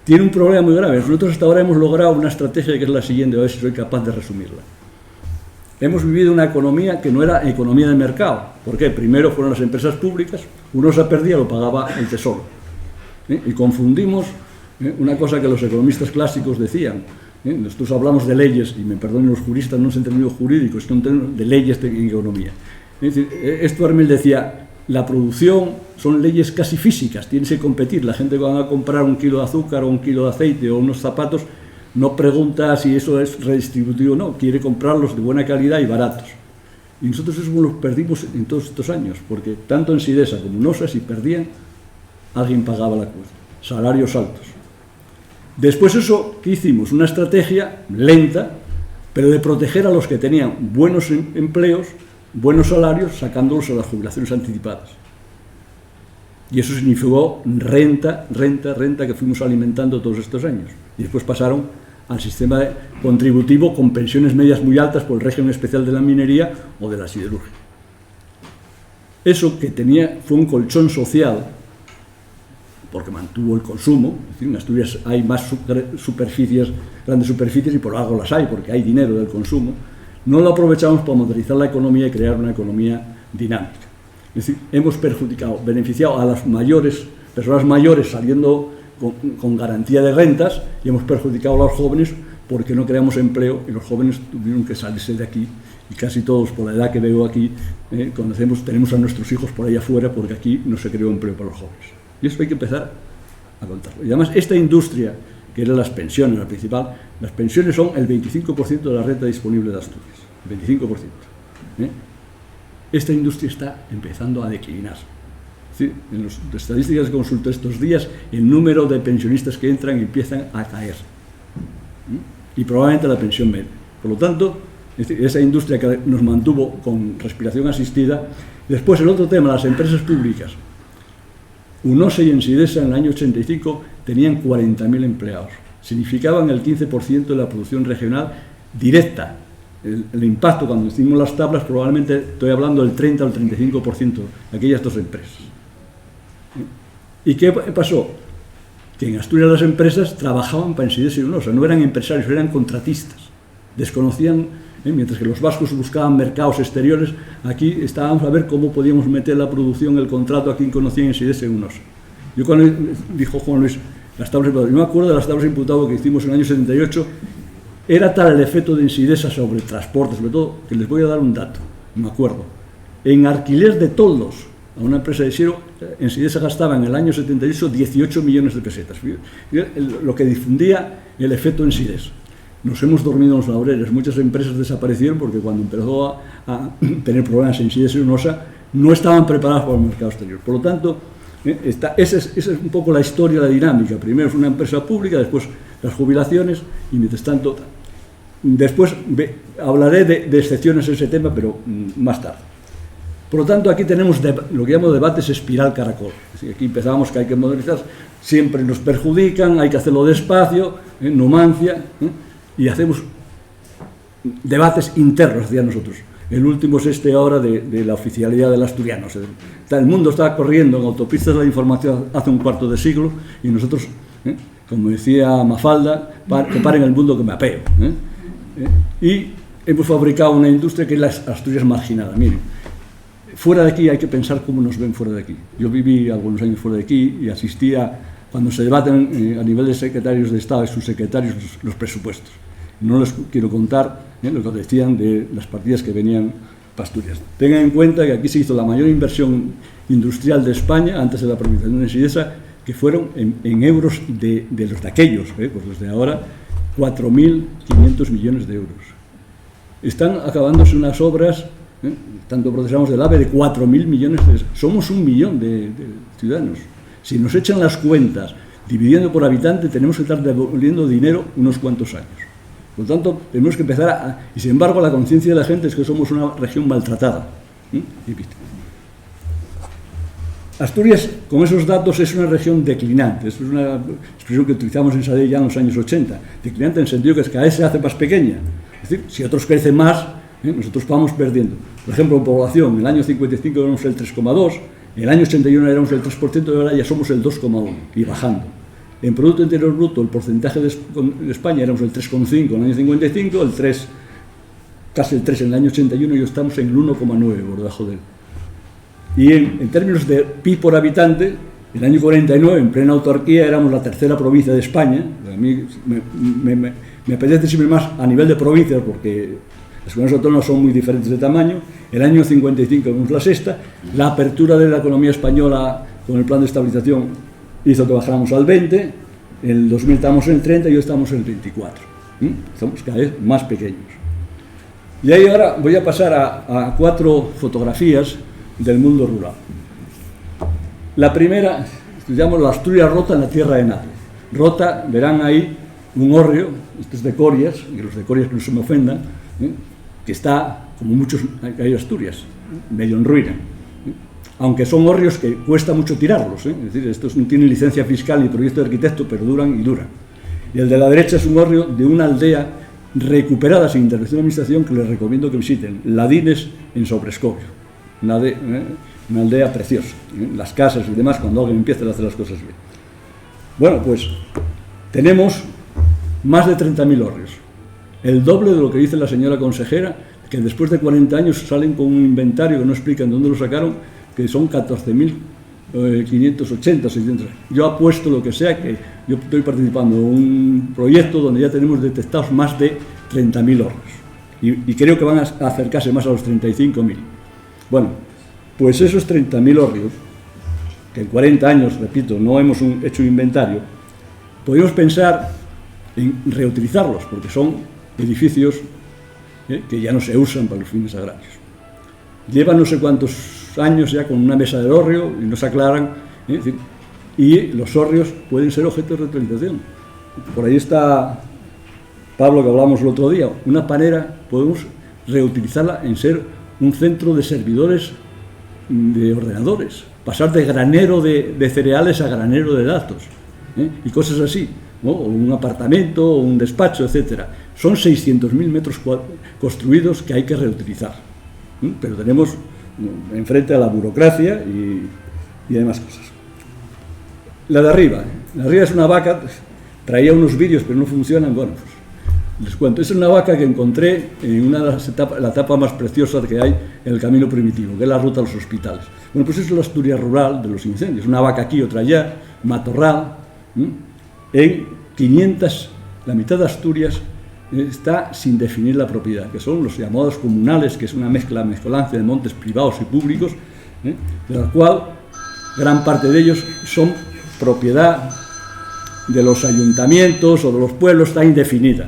Tiene un problema muy grave. Nosotros hasta ahora hemos logrado una estrategia que es la siguiente, a ver si soy capaz de resumirla. Hemos vivido una economía que no era economía de mercado. ¿Por qué? Primero fueron las empresas públicas, uno se perdía, lo pagaba el Tesoro. Y confundimos una cosa que los economistas clásicos decían. Nosotros hablamos de leyes, y me perdonen los juristas, no es en términos jurídicos, es en términos de leyes en economía. Es decir, Stuart Mill decía, la producción son leyes casi físicas, tienes que competir. La gente cuando va a comprar un kilo de azúcar o un kilo de aceite o unos zapatos no pregunta si eso es redistributivo o no, quiere comprarlos de buena calidad y baratos. Y nosotros eso los perdimos en todos estos años, porque tanto en Sidesa como en OSA, si perdían, alguien pagaba la cuota. Salarios altos. Después eso, ¿qué hicimos? Una estrategia lenta, pero de proteger a los que tenían buenos empleos, buenos salarios, sacándolos a las jubilaciones anticipadas. Y eso significó renta que fuimos alimentando todos estos años. Y después pasaron al sistema contributivo con pensiones medias muy altas por el régimen especial de la minería o de la siderurgia. Eso que tenía fue un colchón social, porque mantuvo el consumo. Es decir, en Asturias hay más superficies, grandes superficies, y por algo las hay, porque hay dinero del consumo. No lo aprovechamos para modernizar la economía y crear una economía dinámica. Es decir, hemos beneficiado a las personas mayores saliendo con garantía de rentas, y hemos perjudicado a los jóvenes porque no creamos empleo, y los jóvenes tuvieron que salirse de aquí, y casi todos, por la edad que veo aquí, tenemos a nuestros hijos por allá afuera, porque aquí no se creó empleo para los jóvenes. Y eso hay que empezar a contarlo. Y además, esta industria, que era las pensiones, la principal, las pensiones son el 25% de la renta disponible de Asturias. 25%. Esta industria está empezando a declinar. Es decir, en las estadísticas que consulto estos días, el número de pensionistas que entran empiezan a caer. Y probablemente la pensión media. Por lo tanto, es decir, esa industria que nos mantuvo con respiración asistida. Después, el otro tema, las empresas públicas. UNOSA y Ensidesa en el año 85 tenían 40.000 empleados. Significaban el 15% de la producción regional directa. El impacto, cuando hicimos las tablas, probablemente estoy hablando del 30 o el 35% de aquellas dos empresas. ¿Y qué pasó? Que en Asturias las empresas trabajaban para Ensidesa y UNOSA, no eran empresarios, eran contratistas. Desconocían, mientras que los vascos buscaban mercados exteriores, aquí estábamos a ver cómo podíamos meter la producción, el contrato a quien conocían Ensidesa y UNOSA. Yo cuando dijo Juan Luis, las tablas imputadas, yo me acuerdo de las tablas imputadas que hicimos en el año 78, era tal el efecto de Ensidesa sobre el transporte, sobre todo, que les voy a dar un dato, me acuerdo. En alquiler de toldos a una empresa de siero, Ensidesa gastaba en el año 78 18 millones de pesetas. Lo que difundía el efecto Ensidesa. Nos hemos dormido en los laureles. Muchas empresas desaparecieron porque cuando empezó a tener problemas en Ensidesa y UNOSA, no estaban preparadas para el mercado exterior. Por lo tanto, esa es un poco la historia, la dinámica. Primero fue una empresa pública, después las jubilaciones, y mientras tanto, después hablaré de excepciones en ese tema, pero más tarde. Por lo tanto, aquí tenemos lo que llamo debates espiral caracol. Es decir, aquí empezamos que hay que modernizar, siempre nos perjudican, hay que hacerlo despacio, numancia, y hacemos debates internos hacia nosotros. El último es este ahora de la oficialidad del asturiano. El mundo está corriendo en autopistas de la información hace un cuarto de siglo, y nosotros, como decía Mafalda, que paren el mundo que me apeo. Y hemos fabricado una industria que es la Asturias marginada. Miren, fuera de aquí hay que pensar cómo nos ven fuera de aquí. Yo viví algunos años fuera de aquí y asistía cuando se debaten a nivel de secretarios de Estado y subsecretarios los presupuestos. No les quiero contar lo que decían de las partidas que venían para Asturias. Tengan en cuenta que aquí se hizo la mayor inversión industrial de España antes de la privatización de Ensidesa, que fueron en euros de los de aquellos, pues los de ahora, 4.500 millones de euros. Están acabándose unas obras, tanto procesamos del AVE, de 4.000 millones de euros. Somos 1 millón de ciudadanos. Si nos echan las cuentas dividiendo por habitante, tenemos que estar devolviendo dinero unos cuantos años. Por lo tanto, tenemos que empezar y sin embargo, la conciencia de la gente es que somos una región maltratada. Asturias, con esos datos, es una región declinante. Esto es una expresión que utilizamos en SADE ya en los años 80. Declinante en el sentido que cada vez se hace más pequeña. Es decir, si otros crecen más, nosotros vamos perdiendo. Por ejemplo, en población, en el año 55 éramos el 3,2%, en el año 81 éramos el 3%, y ahora ya somos el 2,1%, y bajando. En Producto Interior Bruto, el porcentaje de España éramos el 3,5% en el año 55, el 3, casi el 3% en el año 81, y hoy estamos en el 1,9% por debajo de él. Y en términos de PIB por habitante, en el año 49, en plena autarquía, éramos la tercera provincia de España. A mí me apetece siempre más a nivel de provincias, porque Las comunidades autónomas son muy diferentes de tamaño. El año 55 vimos la sexta. La apertura de la economía española con el plan de estabilización hizo que bajáramos al 20. En el 2000 estábamos en el 30 y hoy estamos en el 24. Somos cada vez más pequeños. Y ahí ahora voy a pasar a 4 fotografías del mundo rural. La primera, llamamos la Asturias rota en la tierra de nadie. Rota, verán ahí un hórreo, este es de Corias, y los de Corias que no se me ofendan, que está, como muchos hay en Asturias, medio en ruina. Aunque son hórreos que cuesta mucho tirarlos, es decir, estos no tienen licencia fiscal ni proyecto de arquitecto, pero duran y duran. Y el de la derecha es un hórreo de una aldea recuperada sin intervención de administración que les recomiendo que visiten, Ladines en Sobrescobio, una aldea preciosa, las casas y demás, cuando alguien empieza a hacer las cosas bien. Bueno, pues tenemos más de 30.000 hórreos, el doble de lo que dice la señora consejera, que después de 40 años salen con un inventario que no explican dónde lo sacaron, que son 14.580, 600. Yo apuesto lo que sea, que yo estoy participando en un proyecto donde ya tenemos detectados más de 30.000 hórreos y creo que van a acercarse más a los 35.000. Bueno, pues esos 30.000 hórreos, que en 40 años, repito, no hemos hecho un inventario, podemos pensar en reutilizarlos, porque son edificios que ya no se usan para los fines agrarios. Llevan no sé cuántos años ya con una mesa de hórreo y no se aclaran, y los hórreos pueden ser objeto de reutilización. Por ahí está Pablo, que hablamos el otro día, una panera podemos reutilizarla en ser un centro de servidores de ordenadores, pasar de granero de cereales a granero de datos, y cosas así, ¿no? O un apartamento, o un despacho, etcétera. Son 600.000 metros construidos que hay que reutilizar, pero tenemos enfrente a la burocracia y demás cosas. La de arriba es una vaca, traía unos vídeos pero no funcionan, bueno, pues les cuento. Es una vaca que encontré en una de las etapas, la etapa más preciosa que hay en el camino primitivo, que es la ruta a los hospitales. Bueno, pues eso es la Asturias rural de los incendios, una vaca aquí, otra allá, matorral, en 500, la mitad de Asturias está sin definir la propiedad, que son los llamados comunales, que es una mezcolancia de montes privados y públicos, de la cual gran parte de ellos son propiedad de los ayuntamientos o de los pueblos, está indefinida.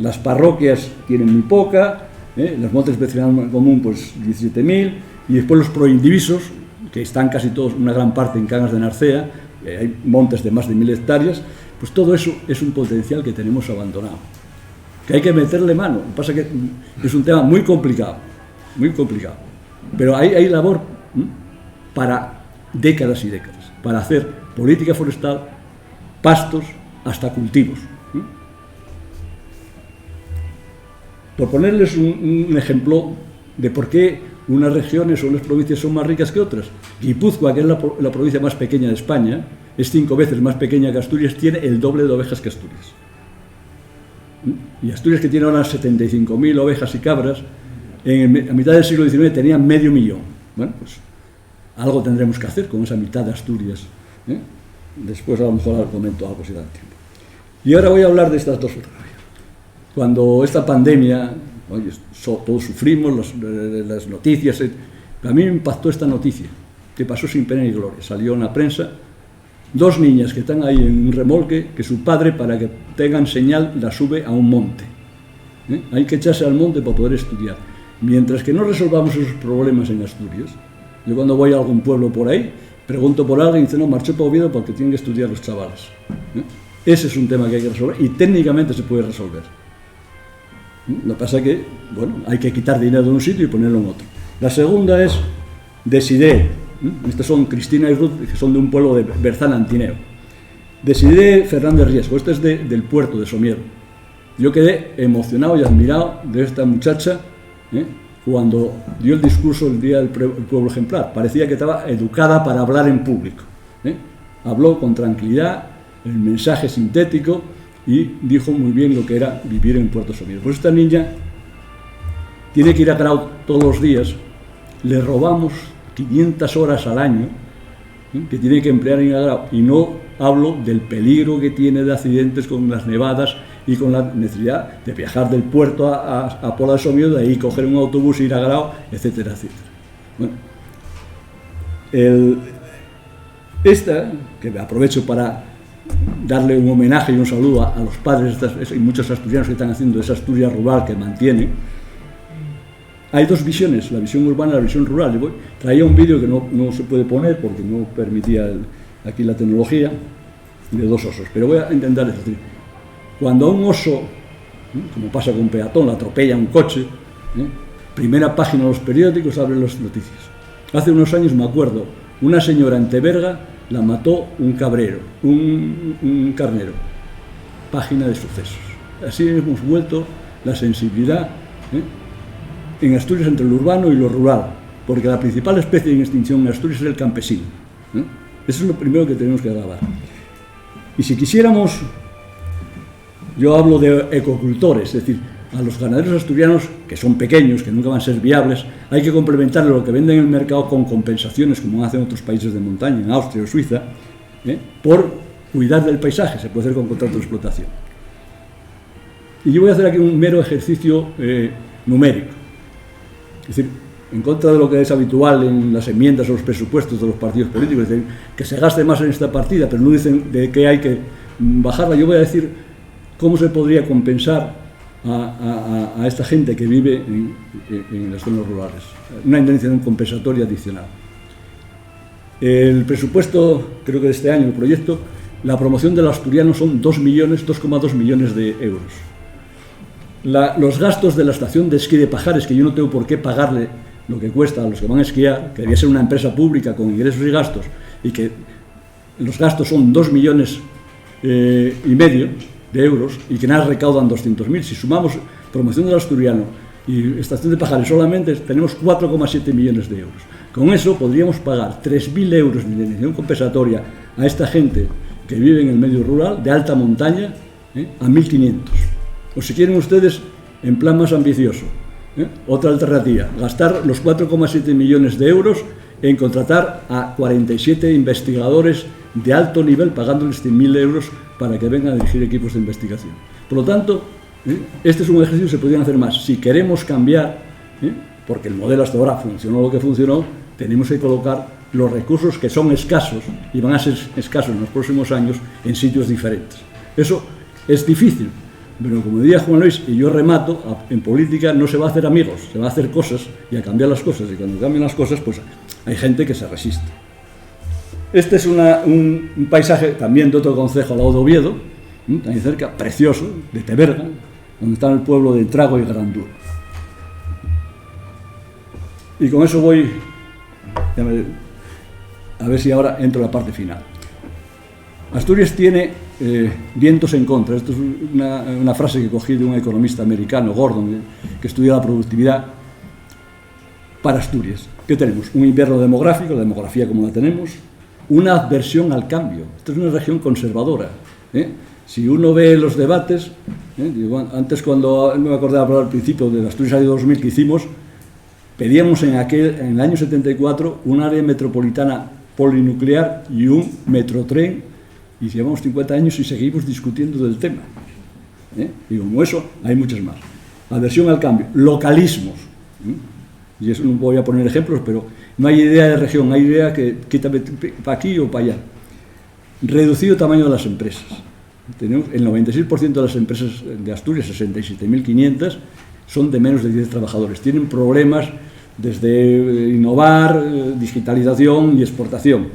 Las parroquias tienen muy poca, los montes vecinales común pues 17.000, y después los proindivisos, que están casi todos, una gran parte en Cangas de Narcea, hay montes de más de 1.000 hectáreas, pues todo eso es un potencial que tenemos abandonado, que hay que meterle mano. Lo que pasa es que es un tema muy complicado, pero hay labor para décadas y décadas, para hacer política forestal, pastos, hasta cultivos. Por ponerles un ejemplo de por qué unas regiones o unas provincias son más ricas que otras. Guipúzcoa, que es la provincia más pequeña de España, es 5 veces más pequeña que Asturias, tiene el doble de ovejas que Asturias. Y Asturias, que tiene ahora 75.000 ovejas y cabras, a mitad del siglo XIX tenían 500.000. Bueno, pues algo tendremos que hacer con esa mitad de Asturias. Después a lo mejor comento algo si da tiempo. Y ahora voy a hablar de estas dos fotografías. Cuando esta pandemia, oye, todos sufrimos las noticias, a mí me impactó esta noticia, que pasó sin pena ni gloria. Salió en la prensa, 2 niñas que están ahí en un remolque, que su padre, para que tengan señal, la sube a un monte. Hay que echarse al monte para poder estudiar. Mientras que no resolvamos esos problemas en Asturias, yo cuando voy a algún pueblo por ahahí, pregunto por alguien y dice, no, marché para Oviedo porque tienen que estudiar los chavales. Ese es un tema que hay que resolver y técnicamente se puede resolver. Lo que pasa es que, bueno, hay que quitar dinero de un sitio y ponerlo en otro. La segunda es Desidé. Estas son Cristina y Ruth, que son de un pueblo de Berzán Antineo. Desidé Fernández Riesgo, este es del puerto de Somiedo. Yo quedé emocionado y admirado de esta muchacha cuando dio el discurso el día del pueblo ejemplar. Parecía que estaba educada para hablar en público. Habló con tranquilidad, el mensaje sintético, y dijo muy bien lo que era vivir en Puerto Somiedo. Pues esta niña tiene que ir a Grau todos los días, le robamos 500 horas al año que tiene que emplear en Grau, y no hablo del peligro que tiene de accidentes con las nevadas, y con la necesidad de viajar del puerto a Pola de Somiedo, de ahí coger un autobús, ir a Grao, etcétera, etcétera. Bueno, esta, que aprovecho para darle un homenaje y un saludo a los padres y muchos asturianos que están haciendo esa Asturias rural que mantiene. Hay dos visiones, la visión urbana y la visión rural. Traía un vídeo que no se puede poner porque no permitía aquí la tecnología, de dos osos, pero voy a intentar decir, cuando a un oso, como pasa con un peatón, lo atropella un coche, primera página de los periódicos, abren las noticias. Hace unos años, me acuerdo, una señora en Teberga la mató un cabrero, un carnero. Página de sucesos. Así hemos vuelto la sensibilidad en Asturias entre lo urbano y lo rural, porque la principal especie en extinción en Asturias es el campesino. Eso es lo primero que tenemos que grabar. Y si quisiéramos, yo hablo de ecocultores, es decir, a los ganaderos asturianos, que son pequeños, que nunca van a ser viables, hay que complementar lo que venden en el mercado con compensaciones, como hacen otros países de montaña, en Austria o Suiza, por cuidar del paisaje, se puede hacer con contrato de explotación. Y yo voy a hacer aquí un mero ejercicio numérico. Es decir, en contra de lo que es habitual en las enmiendas o los presupuestos de los partidos políticos, es decir, que se gaste más en esta partida, pero no dicen de qué hay que bajarla. Yo voy a decir cómo se podría compensar a esta gente que vive en las zonas rurales. Una indemnización compensatoria adicional. El presupuesto, creo que de este año, el proyecto, la promoción del asturiano son 2,2 millones de euros. Los gastos de la estación de esquí de Pajares, que yo no tengo por qué pagarle lo que cuesta a los que van a esquiar, que debía ser una empresa pública con ingresos y gastos, y que los gastos son 2,5 millones de euros, y que nada recaudan 200.000. Si sumamos promoción del asturiano y estación de Pajares solamente, tenemos 4,7 millones de euros. Con eso podríamos pagar 3.000 euros de indemnización compensatoria a esta gente que vive en el medio rural, de alta montaña, a 1.500. O si quieren ustedes, en plan más ambicioso, otra alternativa, gastar los 4,7 millones de euros en contratar a 47 investigadores de alto nivel, pagándoles 100.000 euros para que vengan a dirigir equipos de investigación. Por lo tanto, este es un ejercicio que se podrían hacer más. Si queremos cambiar, porque el modelo hasta ahora funcionó lo que funcionó, tenemos que colocar los recursos que son escasos, y van a ser escasos en los próximos años, en sitios diferentes. Eso es difícil, pero como diría Juan Luis, y yo remato, en política no se va a hacer amigos, se va a hacer cosas y a cambiar las cosas, y cuando cambian las cosas, pues hay gente que se resiste. Este es un paisaje también de otro concejo al lado de Oviedo, también cerca, precioso, de Teberga, donde está el pueblo de Trago y Grandúa. Y con eso voy a ver si ahora entro a la parte final. Asturias tiene vientos en contra. Esto es una frase que cogí de un economista americano, Gordon, que estudia la productividad para Asturias. ¿Qué tenemos? Un invierno demográfico, la demografía como la tenemos, una adversión al cambio. Esto es una región conservadora. Si uno ve los debates, antes cuando me acordaba hablar al principio de Asturias Año 2000 que hicimos, pedíamos en el año 74 un área metropolitana polinuclear y un metrotren, y llevamos 50 años y seguimos discutiendo del tema. Y como eso, hay muchas más. Adversión al cambio, localismos. Y eso no voy a poner ejemplos, pero no hay idea de región, hay idea que quítame para aquí o para allá. Reducido tamaño de las empresas. Tenemos el 96% de las empresas de Asturias, 67.500, son de menos de 10 trabajadores. Tienen problemas desde innovar, digitalización y exportación.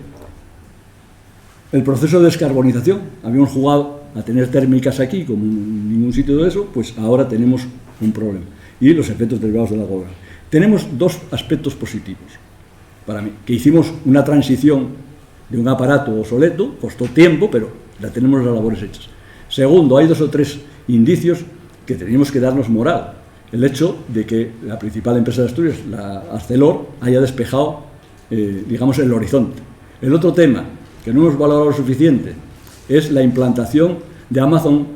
El proceso de descarbonización, habíamos jugado a tener térmicas aquí, como en ningún sitio de eso, pues ahora tenemos un problema. Y los efectos derivados de la gobernanza. Tenemos dos aspectos positivos, para mí, que hicimos una transición de un aparato obsoleto, costó tiempo, pero ya tenemos las labores hechas. Segundo, hay 2 o 3 indicios que tenemos que darnos moral. El hecho de que la principal empresa de Asturias, la Arcelor, haya despejado, digamos, el horizonte. El otro tema, que no hemos valorado lo suficiente, es la implantación de Amazon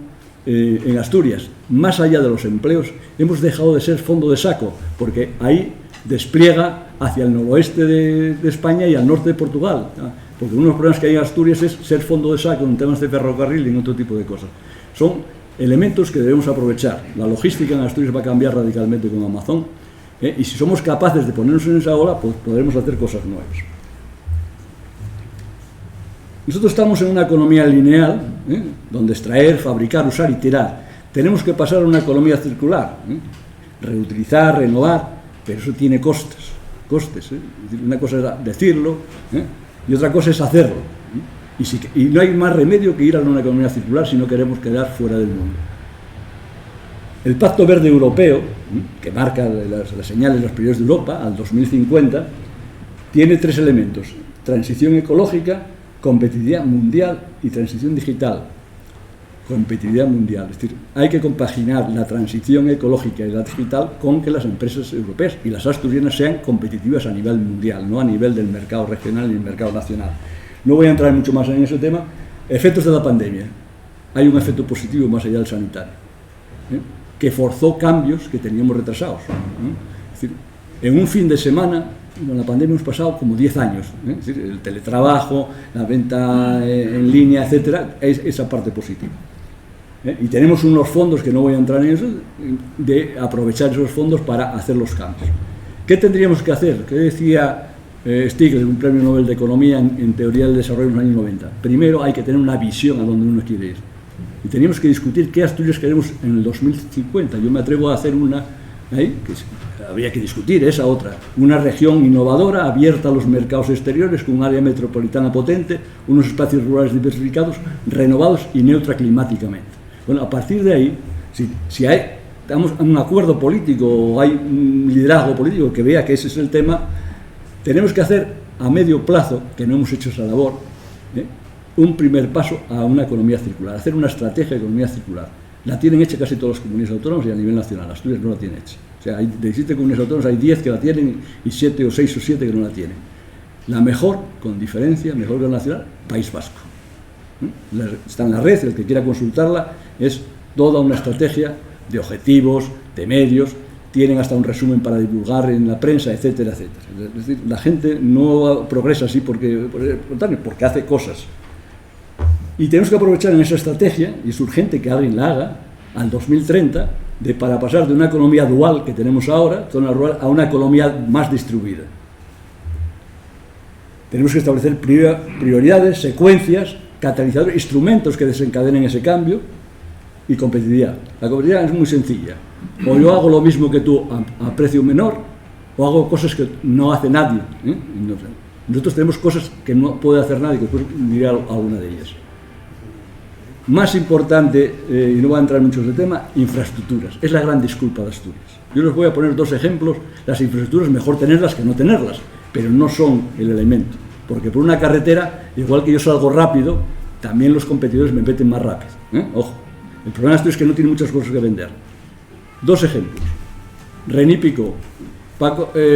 en Asturias. Más allá de los empleos, hemos dejado de ser fondo de saco, porque ahí despliega hacia el noroeste de España y al norte de Portugal. Porque uno de los problemas que hay en Asturias es ser fondo de saco en temas de ferrocarril y en otro tipo de cosas. Son elementos que debemos aprovechar. La logística en Asturias va a cambiar radicalmente con Amazon, y si somos capaces de ponernos en esa ola, pues podremos hacer cosas nuevas. Nosotros estamos en una economía lineal, donde extraer, fabricar, usar y tirar. Tenemos que pasar a una economía circular, reutilizar, renovar, pero eso tiene costes. Una cosa es decirlo, y otra cosa es hacerlo. Y no hay más remedio que ir a una economía circular si no queremos quedar fuera del mundo. El Pacto Verde Europeo, que marca las señales, las prioridades de Europa al 2050, tiene 3 elementos: transición ecológica, competitividad mundial y transición digital. Competitividad mundial, es decir, hay que compaginar la transición ecológica y la digital con que las empresas europeas y las asturianas sean competitivas a nivel mundial, no a nivel del mercado regional ni del mercado nacional. No voy a entrar mucho más en ese tema. Efectos de la pandemia. Hay un efecto positivo más allá del sanitario, que forzó cambios que teníamos retrasados. Es decir, en un fin de semana, con la pandemia hemos pasado como 10 años. Es decir, el teletrabajo, la venta en línea, etcétera, es esa parte positiva. Y tenemos unos fondos, que no voy a entrar en eso, de aprovechar esos fondos para hacer los cambios. ¿Qué tendríamos que hacer? ¿Qué decía Stiglitz, un premio Nobel de Economía en teoría del desarrollo en los años 90? Primero hay que tener una visión a donde uno quiere ir. Y teníamos que discutir qué Asturias queremos en el 2050. Yo me atrevo a hacer una, habría que discutir esa otra, una región innovadora, abierta a los mercados exteriores, con un área metropolitana potente, unos espacios rurales diversificados, renovados y neutra climáticamente. Bueno, a partir de ahí, si hay un acuerdo político o hay un liderazgo político que vea que ese es el tema, tenemos que hacer a medio plazo, que no hemos hecho esa labor, un primer paso a una economía circular, hacer una estrategia de economía circular. La tienen hecha casi todas las comunidades autónomas y a nivel nacional. Asturias no la tiene hecha. O sea, de 17 comunidades autónomas hay 10 que la tienen y 6 o 7 que no la tienen. La mejor, con diferencia, mejor que la nacional, País Vasco. Está en la red, el que quiera consultarla, es toda una estrategia de objetivos, de medios, tienen hasta un resumen para divulgar en la prensa, etcétera, etcétera. Es decir, la gente no progresa así porque hace cosas. Y tenemos que aprovechar en esa estrategia, y es urgente que alguien la haga, al 2030, para pasar de una economía dual que tenemos ahora, zona rural, a una economía más distribuida. Tenemos que establecer prioridades, secuencias, catalizadores, instrumentos que desencadenen ese cambio, y competitividad. La competitividad es muy sencilla. O yo hago lo mismo que tú a precio menor, o hago cosas que no hace nadie. Nosotros tenemos cosas que no puede hacer nadie, que después diré alguna de ellas. Más importante, y no voy a entrar mucho en ese tema, infraestructuras. Es la gran disculpa de Asturias. Yo les voy a poner 2 ejemplos. Las infraestructuras, mejor tenerlas que no tenerlas, pero no son el elemento. Porque por una carretera, igual que yo salgo rápido, también los competidores me meten más rápido. Ojo, el problema de Asturias es que no tiene muchas cosas que vender. 2 ejemplos. René Picó,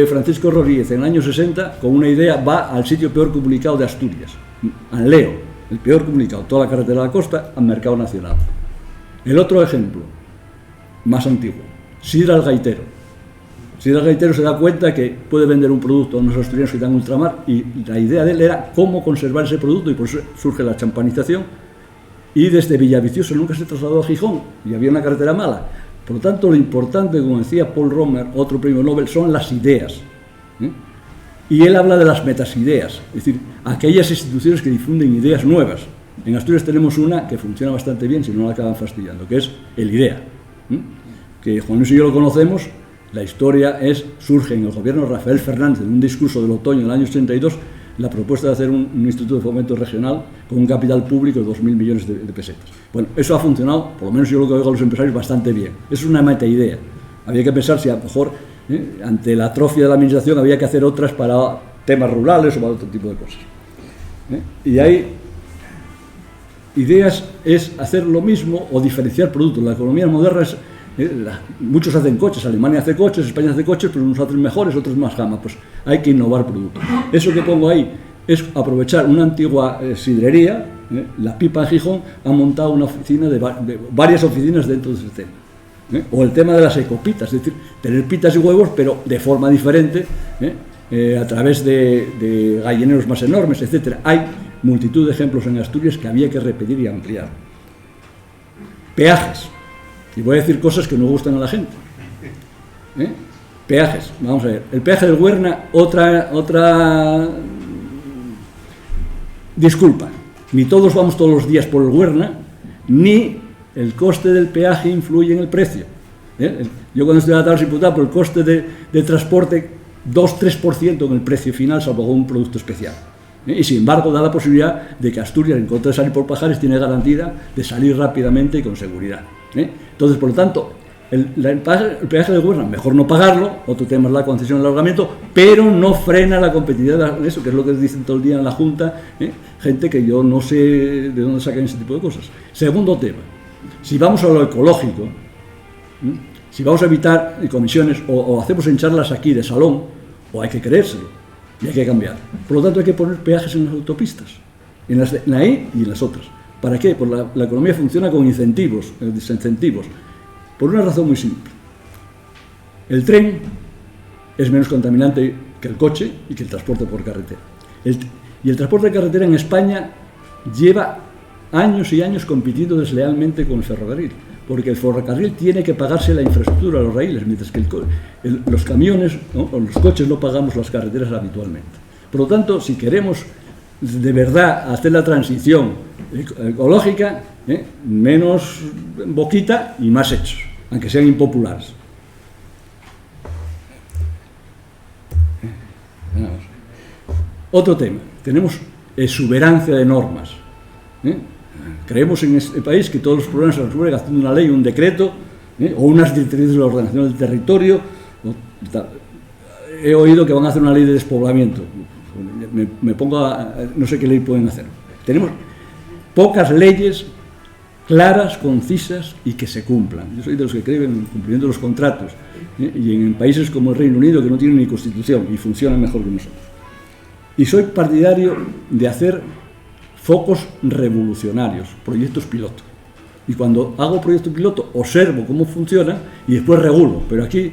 Francisco Rodríguez, en el año 60, con una idea, va al sitio peor comunicado de Asturias, al Leo. El peor comunicado, toda la carretera de la costa, al mercado nacional. El otro ejemplo, más antiguo, Sidra el Gaitero. Sidra el Gaitero se da cuenta que puede vender un producto a unos asturianos que están en ultramar, y la idea de él era cómo conservar ese producto, y por eso surge la champanización, y desde Villaviciosa nunca se trasladó a Gijón, y había una carretera mala. Por lo tanto, lo importante, como decía Paul Romer, otro premio Nobel, son las ideas. Y él habla de las metasideas, es decir, aquellas instituciones que difunden ideas nuevas. En Asturias tenemos una que funciona bastante bien, si no la acaban fastidiando, que es el IDEA. Que Juan Luis y yo lo conocemos, la historia surge en el gobierno de Rafael Fernández, en un discurso del otoño del año 82, la propuesta de hacer un instituto de fomento regional con un capital público de 2.000 millones de pesetas. Bueno, eso ha funcionado, por lo menos yo lo que oigo a los empresarios, bastante bien. Eso es una metaidea. Había que pensar si a lo mejor, ante la atrofia de la administración, había que hacer otras para temas rurales o para otro tipo de cosas. Y hay ideas, es hacer lo mismo o diferenciar productos. La economía moderna es, muchos hacen coches, Alemania hace coches, España hace coches, pero unos hacen mejores, otros más gama. Pues hay que innovar productos. Eso que pongo ahí es aprovechar una antigua sidrería, la Pipa en Gijón ha montado una oficina de varias oficinas dentro de ese tema. O el tema de las ecopitas, es decir, tener pitas y huevos, pero de forma diferente, a través de gallineros más enormes, etc. Hay multitud de ejemplos en Asturias que había que repetir y ampliar. Peajes. Y voy a decir cosas que no gustan a la gente. Peajes, vamos a ver. El peaje del Huerna, otra disculpa. Ni todos vamos todos los días por el Huerna, ni el coste del peaje influye en el precio. Yo cuando estoy tratado imputado por el coste de transporte 2-3% en el precio final, salvo un producto especial. Y sin embargo da la posibilidad de que Asturias, en contra de salir por Pajares, tiene garantía de salir rápidamente y con seguridad. Entonces, por lo tanto, el peaje de Huerna, mejor no pagarlo, otro tema es la concesión del alargamiento, pero no frena la competitividad de eso, que es lo que dicen todo el día en la Junta, gente que yo no sé de dónde sacan ese tipo de cosas. Segundo tema, si vamos a lo ecológico, si vamos a evitar comisiones o hacemos en charlas aquí de salón, o hay que creérselo y hay que cambiar. Por lo tanto, hay que poner peajes en las autopistas, en la E y en las otras. ¿Para qué? Pues la economía funciona con incentivos, desincentivos, por una razón muy simple. El tren es menos contaminante que el coche y que el transporte por carretera. Y el transporte de carretera en España lleva años y años compitiendo deslealmente con el ferrocarril, porque el ferrocarril tiene que pagarse la infraestructura, los raíles, mientras que los camiones, ¿no?, o los coches no pagamos las carreteras habitualmente. Por lo tanto, si queremos de verdad hacer la transición ecológica, menos boquita y más hechos, aunque sean impopulares. Otro tema, tenemos exuberancia de normas. Creemos en este país que todos los problemas se resuelven haciendo una ley, un decreto, o unas directrices de la ordenación del territorio. He oído que van a hacer una ley de despoblamiento. Me pongo no sé qué ley pueden hacer. Tenemos pocas leyes claras, concisas y que se cumplan. Yo soy de los que creen en el cumplimiento de los contratos, y en países como el Reino Unido, que no tienen ni constitución y funcionan mejor que nosotros. Y soy partidario de hacer focos revolucionarios, proyectos piloto. Y cuando hago proyectos piloto, observo cómo funciona y después regulo. Pero aquí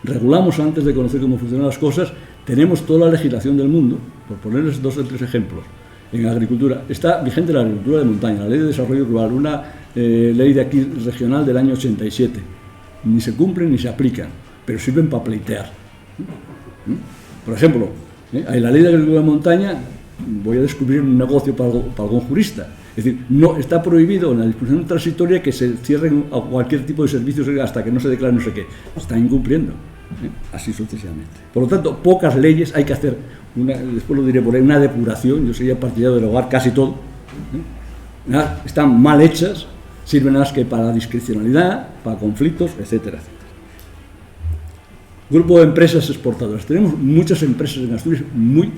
regulamos antes de conocer cómo funcionan las cosas. Tenemos toda la legislación del mundo, por ponerles 2 o 3 ejemplos. En agricultura, está vigente la agricultura de montaña, la ley de desarrollo rural, una ley de aquí regional del año 87. Ni se cumplen ni se aplican, pero sirven para pleitear. Por ejemplo, hay la ley de agricultura de montaña, voy a descubrir un negocio para algún jurista. Es decir, no está prohibido en la disposición transitoria que se cierren a cualquier tipo de servicios hasta que no se declare no sé qué. Están incumpliendo. Así sucesivamente. Por lo tanto, pocas leyes, hay que hacer, después lo diré por ahí, una depuración. Yo sería partidario de derogar casi todo. Están mal hechas, sirven más que para discrecionalidad, para conflictos, etcétera, etcétera. Grupo de empresas exportadoras. Tenemos muchas empresas en Asturias muy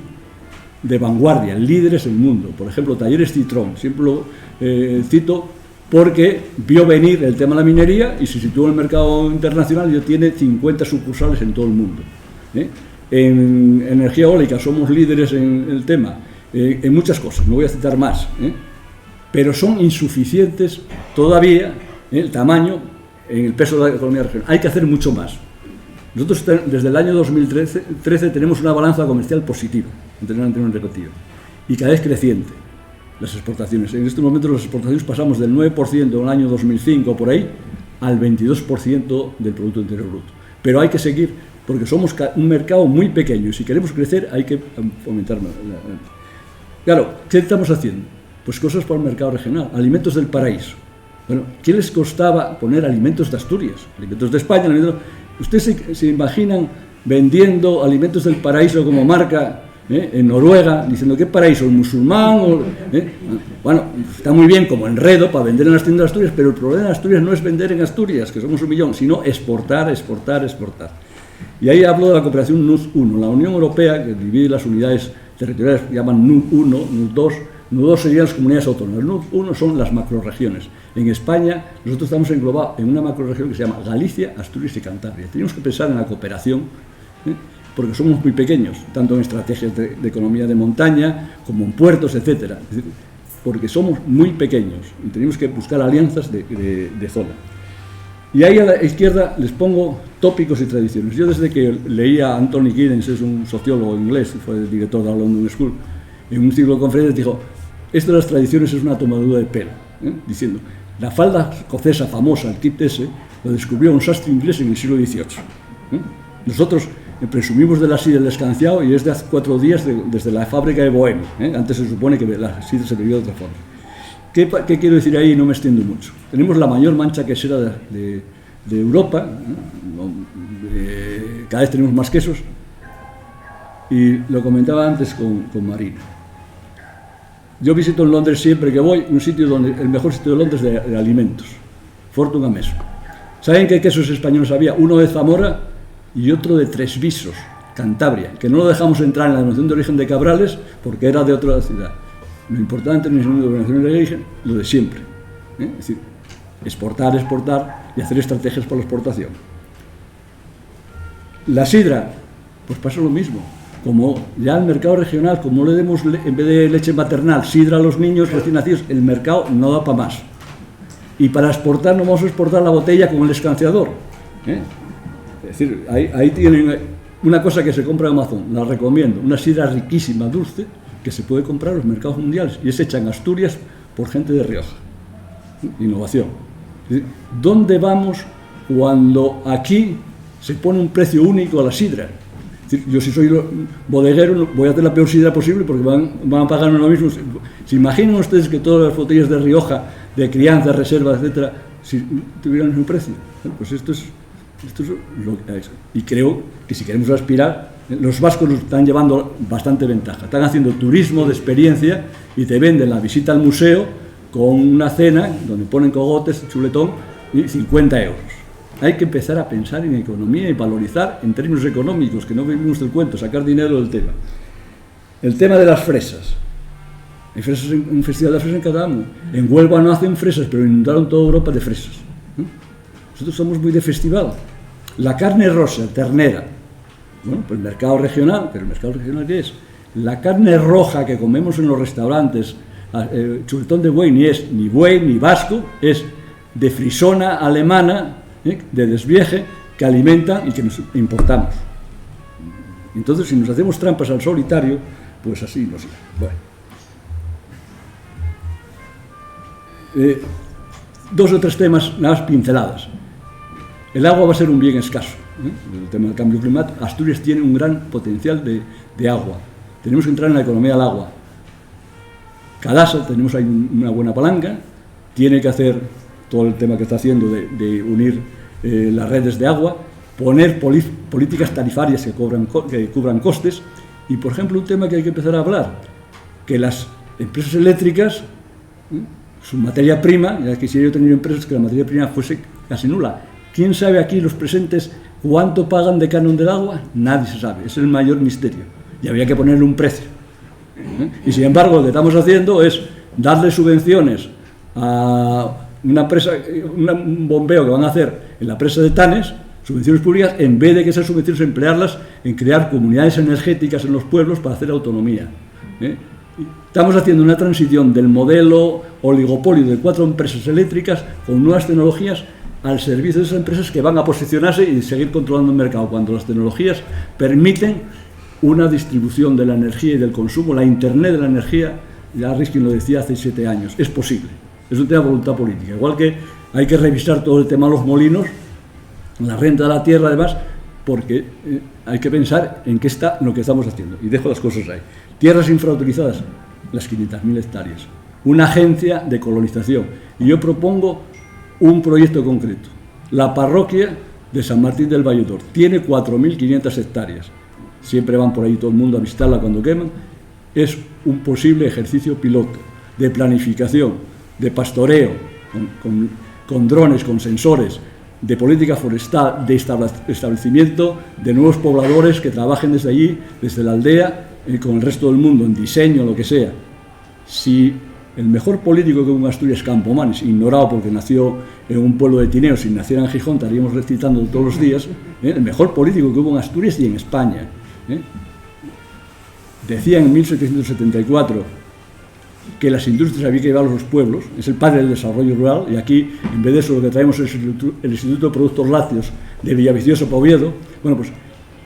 de vanguardia, líderes en el mundo. Por ejemplo, Talleres Citrón, siempre lo cito porque vio venir el tema de la minería y se situó en el mercado internacional y ya tiene 50 sucursales en todo el mundo. En energía eólica somos líderes en el tema, en muchas cosas, no voy a citar más, pero son insuficientes todavía el tamaño, en el peso de la economía regional. Hay que hacer mucho más. Nosotros desde el año 2013 tenemos una balanza comercial positiva entre un anterior repetido y cada vez creciente. Las exportaciones. En este momento las exportaciones pasamos del 9% en el año 2005 por ahí al 22% del Producto Interior Bruto. Pero hay que seguir porque somos un mercado muy pequeño y si queremos crecer hay que fomentar. Claro, ¿qué estamos haciendo? Pues cosas para el mercado regional. Alimentos del paraíso. Bueno, ¿qué les costaba poner alimentos de Asturias? Alimentos de España. ¿Ustedes se imaginan vendiendo alimentos del paraíso como marca en Noruega, diciendo qué paraíso, el musulmán? Bueno, está muy bien como enredo para vender en las tiendas de Asturias, pero el problema de Asturias no es vender en Asturias, que somos 1 millón, sino exportar, exportar, exportar. Y ahí hablo de la cooperación NUTS 1, la Unión Europea, que divide las unidades territoriales, llaman NUT 1, NUT 2, NUT 2 serían las comunidades autónomas, NUT 1 son las macrorregiones. En España, nosotros estamos englobados en una macrorregión que se llama Galicia, Asturias y Cantabria. Tenemos que pensar en la cooperación, porque somos muy pequeños, tanto en estrategias de economía de montaña, como en puertos, etcétera. Es decir, porque somos muy pequeños y tenemos que buscar alianzas de zona. Y ahí a la izquierda les pongo tópicos y tradiciones. Yo desde que leía a Anthony Giddens, es un sociólogo inglés, fue el director de la London School, en un ciclo de conferencias dijo, esto de las tradiciones es una tomadura de pelo, diciendo, La falda escocesa famosa, el kit ese, lo descubrió un sastre inglés en el siglo XVIII. Nosotros presumimos de la sidra del Escanciado y es de hace 4 días desde la fábrica de Bohemia. Antes se supone que la sidra se bebió de otra forma. ¿Qué quiero decir ahí? No me extiendo mucho. Tenemos la mayor mancha quesera de Europa. Cada vez tenemos más quesos. Y lo comentaba antes con Marina. Yo visito en Londres siempre que voy un sitio el mejor sitio de Londres de alimentos, Fortuna Meso. ¿Saben qué quesos españoles había? Uno de Zamora y otro de Tresvisos, Cantabria, que no lo dejamos entrar en la denominación de origen de Cabrales porque era de otra ciudad. Lo importante en la denominación de origen, lo de siempre. Es decir, exportar y hacer estrategias para la exportación. La sidra, pues pasa lo mismo. Como ya el mercado regional, como le demos en vez de leche maternal, sidra a los niños recién nacidos, el mercado no da para más. Y para exportar no vamos a exportar la botella con el escanciador. Es decir, ahí tienen una cosa que se compra en Amazon, la recomiendo, una sidra riquísima, dulce, que se puede comprar en los mercados mundiales y es hecha en Asturias por gente de Rioja. Innovación. Es decir, ¿dónde vamos cuando aquí se pone un precio único a la sidra? Es decir, yo si soy bodeguero voy a hacer la peor sidra posible porque van a pagarme lo mismo. ¿Se imaginan ustedes que todas las botellas de Rioja, de crianza, reserva, etcétera, si tuvieran el mismo precio? Bueno, pues esto es lo que es. Y creo que si queremos aspirar, los vascos nos están llevando bastante ventaja. Están haciendo turismo de experiencia y te venden la visita al museo con una cena donde ponen cogotes, chuletón y 50 euros. Hay que empezar a pensar en economía y valorizar en términos económicos, que no vivimos del cuento, sacar dinero del tema. El tema de las fresas. Hay fresas un festival de fresas en cada año. En Huelva no hacen fresas, pero inundaron toda Europa de fresas. Nosotros somos muy de festival. La carne rosa, ternera. Bueno, pues el mercado regional, pero el mercado regional ¿qué es? La carne roja que comemos en los restaurantes, chuletón de buey, ni es ni buey ni vasco, es de frisona alemana, de desvieje, que alimentan y que nos importamos. Entonces, si nos hacemos trampas al solitario, pues así nos irá. Bueno. 2 o 3 temas, nada más pinceladas. El agua va a ser un bien escaso. El tema del cambio climático. Asturias tiene un gran potencial de agua. Tenemos que entrar en la economía del agua. Cadasa, tenemos ahí una buena palanca, tiene que hacer todo el tema que está haciendo de unir las redes de agua, poner políticas tarifarias que cubran costes y, por ejemplo, un tema que hay que empezar a hablar, que las empresas eléctricas, su materia prima, ya quisiera yo tener empresas que la materia prima fuese casi nula. ¿Quién sabe aquí los presentes cuánto pagan de canon del agua? Nadie se sabe, es el mayor misterio y habría que ponerle un precio. Y sin embargo lo que estamos haciendo es darle subvenciones a una empresa, un bombeo que van a hacer en la presa de Tanes, subvenciones públicas, en vez de que esas subvenciones emplearlas en crear comunidades energéticas en los pueblos para hacer autonomía. Estamos haciendo una transición del modelo oligopolio de 4 empresas eléctricas con nuevas tecnologías al servicio de esas empresas que van a posicionarse y seguir controlando el mercado cuando las tecnologías permiten una distribución de la energía y del consumo, la Internet de la energía. Ya Riskin lo decía hace 7 años, es posible, es un tema de voluntad política. Igual que hay que revisar todo el tema de los molinos, la renta de la tierra además, porque hay que pensar en qué está lo que estamos haciendo. Y dejo las cosas ahí. Tierras infrautilizadas, las 500.000 hectáreas. Una agencia de colonización. Y yo propongo un proyecto concreto. La parroquia de San Martín del Valledor tiene 4.500 hectáreas. Siempre van por ahí todo el mundo a visitarla cuando queman. Es un posible ejercicio piloto de planificación, de pastoreo, con drones, con sensores, de política forestal, de establecimiento de nuevos pobladores que trabajen desde allí, desde la aldea, con el resto del mundo, en diseño, lo que sea. Si el mejor político que hubo en Asturias, Campomanes, ignorado porque nació en un pueblo de Tineo, si naciera en Gijón estaríamos recitando todos los días, el mejor político que hubo en Asturias y en España. Decía en 1774 que las industrias había que llevarlos a los pueblos, es el padre del desarrollo rural, y aquí, en vez de eso, lo que traemos es el Instituto de Productos Lácteos de Villaviciosa para Oviedo. Bueno, pues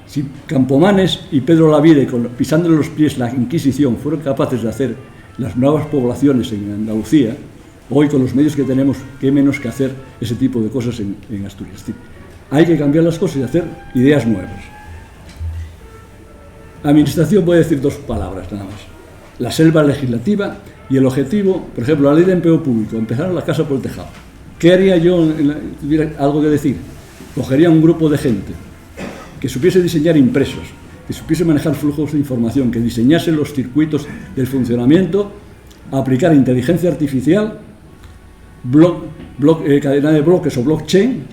si Campomanes y Pedro Lavide, pisándole los pies la Inquisición, fueron capaces de hacer las nuevas poblaciones en Andalucía, Hoy, con los medios que tenemos, qué menos que hacer ese tipo de cosas en Asturias. Es decir, hay que cambiar las cosas y hacer ideas nuevas. Administración, voy a decir 2 palabras nada más. La selva legislativa y el objetivo, por ejemplo, la ley de empleo público, empezar la casa por el tejado. ¿Qué haría yo si tuviera algo que decir? Cogería un grupo de gente que supiese diseñar impresos, que supiese manejar flujos de información, que diseñase los circuitos del funcionamiento, aplicar inteligencia artificial, cadena de bloques o blockchain,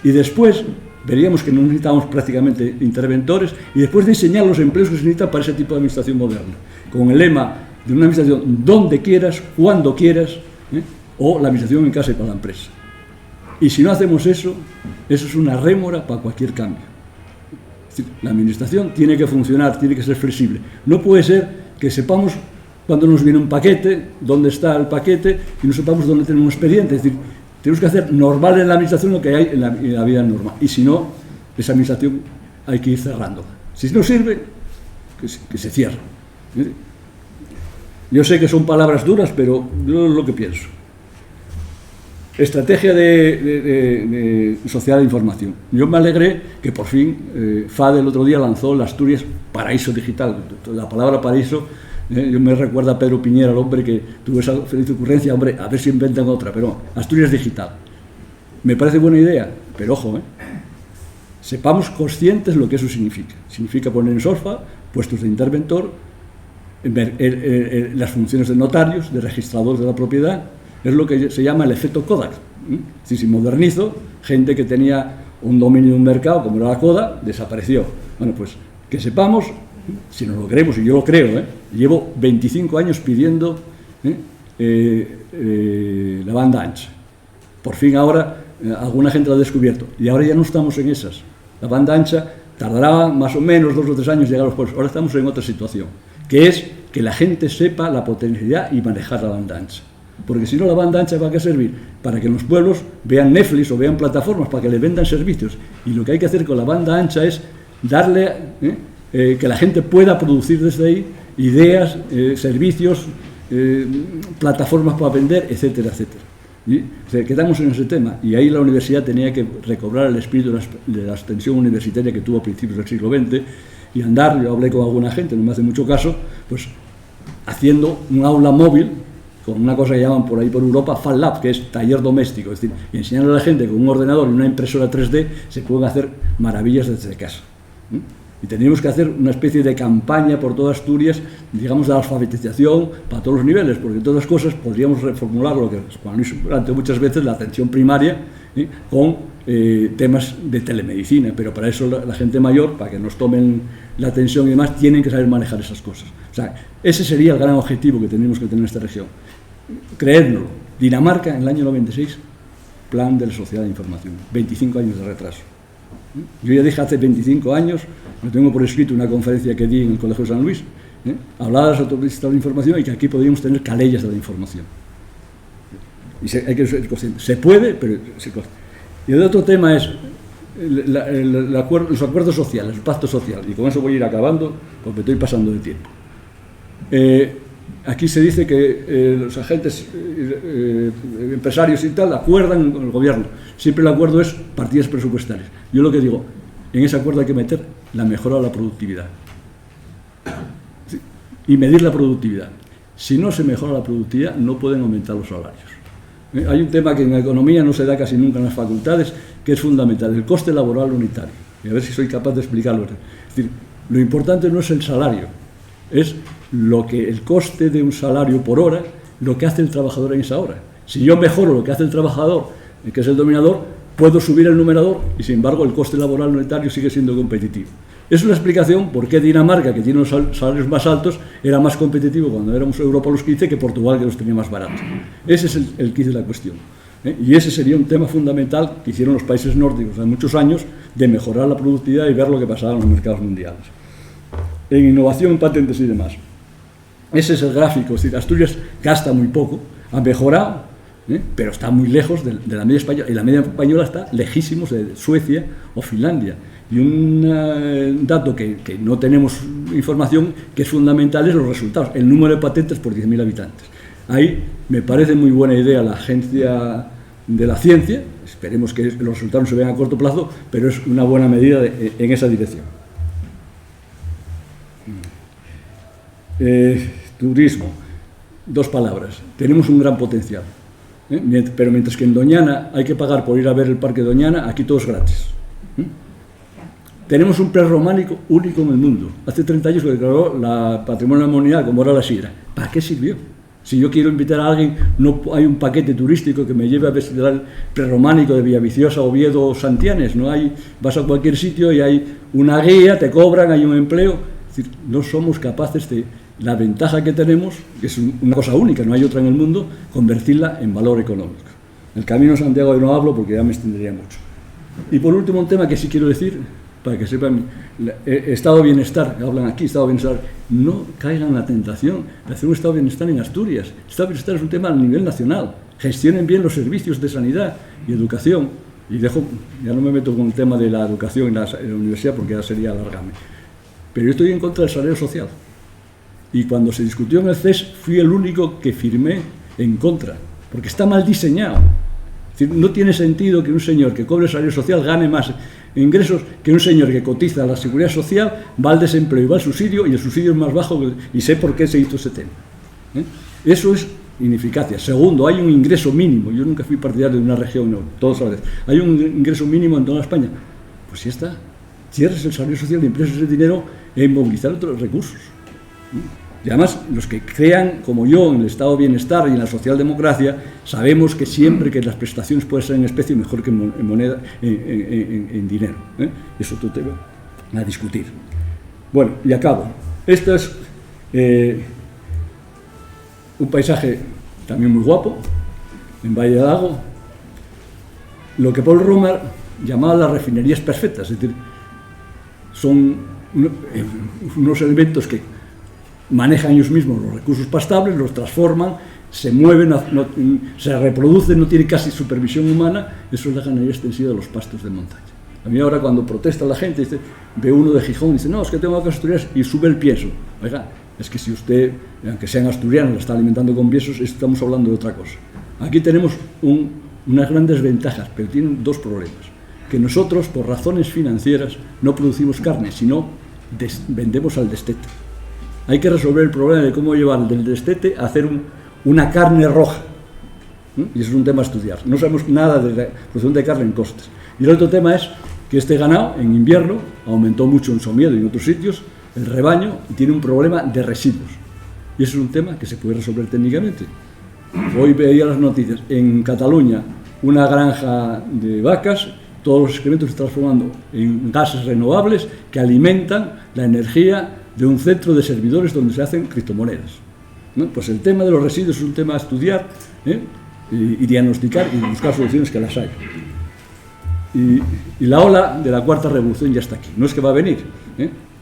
y después veríamos que no necesitamos prácticamente interventores, y después diseñar los empleos que se necesitan para ese tipo de administración moderna, con el lema de una administración donde quieras, cuando quieras, o la administración en casa y para la empresa. Y si no hacemos eso, eso es una rémora para cualquier cambio. Es decir, la administración tiene que funcionar, tiene que ser flexible. No puede ser que sepamos cuando nos viene un paquete, dónde está el paquete, y no sepamos dónde tenemos un expediente. Es decir, tenemos que hacer normal en la administración lo que hay en la vida normal. Y si no, esa administración hay que ir cerrándola. Si no sirve, que se cierre. Yo sé que son palabras duras, pero yo es lo que pienso. Estrategia de sociedad de información. Yo me alegré que por fin FADE el otro día lanzó la Asturias Paraíso Digital. La palabra paraíso, yo me recuerda a Pedro Piñera, el hombre que tuvo esa feliz ocurrencia, hombre, a ver si inventan otra, pero Asturias Digital. Me parece buena idea, pero ojo, sepamos conscientes lo que eso significa. Significa poner en solfa puestos de interventor, las funciones de notarios, de registradores de la propiedad. Es lo que se llama el efecto Kodak. Si modernizo, gente que tenía un dominio de un mercado, como era la Kodak, desapareció. Bueno, pues que sepamos, si nos lo creemos, y yo lo creo, llevo 25 años pidiendo la banda ancha. Por fin ahora alguna gente lo ha descubierto, y ahora ya no estamos en esas. La banda ancha tardará más o menos 2 o 3 años llegar a los pueblos. Ahora estamos en otra situación, que es que la gente sepa la potencialidad y manejar la banda ancha. Porque si no, la banda ancha va a servir para que en los pueblos vean Netflix o vean plataformas para que les vendan servicios. Y lo que hay que hacer con la banda ancha es darle que la gente pueda producir desde ahí ideas, servicios, plataformas para vender, etcétera, etcétera. ¿Y? O sea, quedamos en ese tema. Y ahí la universidad tenía que recobrar el espíritu de la extensión universitaria que tuvo a principios del siglo XX y andar, yo hablé con alguna gente, no me hace mucho caso, pues haciendo un aula móvil con una cosa que llaman por ahí por Europa Fab Lab, que es taller doméstico, es decir, y enseñando a la gente con un ordenador y una impresora 3D se pueden hacer maravillas desde casa. Y tenemos que hacer una especie de campaña por toda Asturias, digamos, de alfabetización para todos los niveles, porque todas las cosas podríamos reformular lo que Juan Luis planteó muchas veces, la atención primaria, con temas de telemedicina, pero para eso la gente mayor, para que nos tomen la atención y demás, tienen que saber manejar esas cosas. O sea, ese sería el gran objetivo que tenemos que tener en esta región. Creedlo, Dinamarca en el año 96, plan de la sociedad de información, 25 años de retraso. Yo ya dije hace 25 años, lo tengo por escrito en una conferencia que di en el Colegio de San Luis, hablaba de las autopistas de la información y que aquí podríamos tener calellas de la información. Y hay que ser conscientes. Se puede, pero se puede. Y el otro tema es los acuerdos sociales, el pacto social, y con eso voy a ir acabando porque estoy pasando de tiempo. Aquí se dice que los agentes empresarios y tal acuerdan con el gobierno. Siempre el acuerdo es partidas presupuestarias. Yo lo que digo, en ese acuerdo hay que meter la mejora de la productividad. ¿Sí? Y medir la productividad. Si no se mejora la productividad, no pueden aumentar los salarios. Hay un tema que en la economía no se da casi nunca en las facultades, que es fundamental, el coste laboral unitario. Y a ver si soy capaz de explicarlo. Es decir, lo importante no es el salario, es el coste de un salario por hora, lo que hace el trabajador en esa hora. Si yo mejoro lo que hace el trabajador, que es el dominador, puedo subir el numerador y sin embargo el coste laboral unitario sigue siendo competitivo. Es una explicación por qué Dinamarca, que tiene los salarios más altos, era más competitivo cuando éramos Europa los 15 que Portugal, que los tenía más baratos. Ese es el quid de la cuestión. Y ese sería un tema fundamental que hicieron los países nórdicos hace muchos años, de mejorar la productividad y ver lo que pasaba en los mercados mundiales. En innovación, en patentes y demás. Ese es el gráfico, es decir, Asturias gasta muy poco, ha mejorado, pero está muy lejos de la media española, y la media española está lejísimos de Suecia o Finlandia. Y un dato que no tenemos información, que es fundamental, es los resultados, el número de patentes por 10.000 habitantes. Ahí me parece muy buena idea la Agencia de la Ciencia, esperemos que los resultados se vean a corto plazo, pero es una buena medida en esa dirección. Turismo, 2 palabras, tenemos un gran potencial, pero mientras que en Doñana hay que pagar por ir a ver el Parque Doñana, aquí todo es gratis. Tenemos un prerrománico único en el mundo. Hace 30 años lo declaró la Patrimonio de la Humanidad, como era la Sidra. ¿Para qué sirvió? Si yo quiero invitar a alguien, no hay un paquete turístico que me lleve a visitar el prerrománico de Villaviciosa, Oviedo o Santianes. No hay, vas a cualquier sitio y hay una guía, te cobran, hay un empleo. Es decir, no somos capaces de la ventaja que tenemos, que es una cosa única, no hay otra en el mundo, convertirla en valor económico. El Camino de Santiago yo no hablo porque ya me extendería mucho. Y por último, un tema que sí quiero decir, para que sepan, estado de bienestar, hablan aquí, estado de bienestar, no caigan en la tentación de hacer un estado de bienestar en Asturias. El estado de bienestar es un tema a nivel nacional. Gestionen bien los servicios de sanidad y educación. Y ya no me meto con el tema de la educación en la universidad porque ya sería alargarme. Pero yo estoy en contra del salario social. Y cuando se discutió en el CES, fui el único que firmé en contra, porque está mal diseñado. Es decir, no tiene sentido que un señor que cobre salario social gane más ingresos que un señor que cotiza a la seguridad social, va al desempleo y va al subsidio, y el subsidio es más bajo, y sé por qué se hizo ese tema. Eso es ineficacia. Segundo, hay un ingreso mínimo. Yo nunca fui partidario de una región, no, todos a la vez. Hay un ingreso mínimo en toda España. Pues ya está. Cierres el salario social y empresas ese dinero en movilizar otros recursos. Y además, los que crean, como yo, en el estado de bienestar y en la socialdemocracia, sabemos que siempre que las prestaciones pueden ser en especie, mejor que en moneda, en dinero. Es otro tema a discutir. Bueno, y acabo. Esto es un paisaje también muy guapo, en Valle de Lago, lo que Paul Romer llamaba las refinerías perfectas, es decir, son unos elementos que manejan ellos mismos los recursos pastables, los transforman, se mueven, se reproducen, no tienen casi supervisión humana. Eso es la ganadería extensiva de los pastos de montaña. A mí ahora cuando protesta la gente, ve uno de Gijón y dice, no, es que tengo vacas asturianas, y sube el pienso. Oiga, es que si usted, aunque sean asturianos, la está alimentando con piensos, estamos hablando de otra cosa. Aquí tenemos unas grandes ventajas, pero tienen 2 problemas. Que nosotros, por razones financieras, no producimos carne, sino vendemos al destete. Hay que resolver el problema de cómo llevar del destete a hacer una carne roja. Y eso es un tema a estudiar. No sabemos nada de la producción de carne en costas. Y el otro tema es que este ganado, en invierno, aumentó mucho en Somiedo y en otros sitios, el rebaño, y tiene un problema de residuos. Y eso es un tema que se puede resolver técnicamente. Hoy veía las noticias. En Cataluña, una granja de vacas, todos los excrementos se están transformando en gases renovables que alimentan la energía de un centro de servidores donde se hacen criptomonedas. Pues el tema de los residuos es un tema a estudiar, y diagnosticar y buscar soluciones que las hay. Y la ola de la cuarta revolución ya está aquí. No es que va a venir.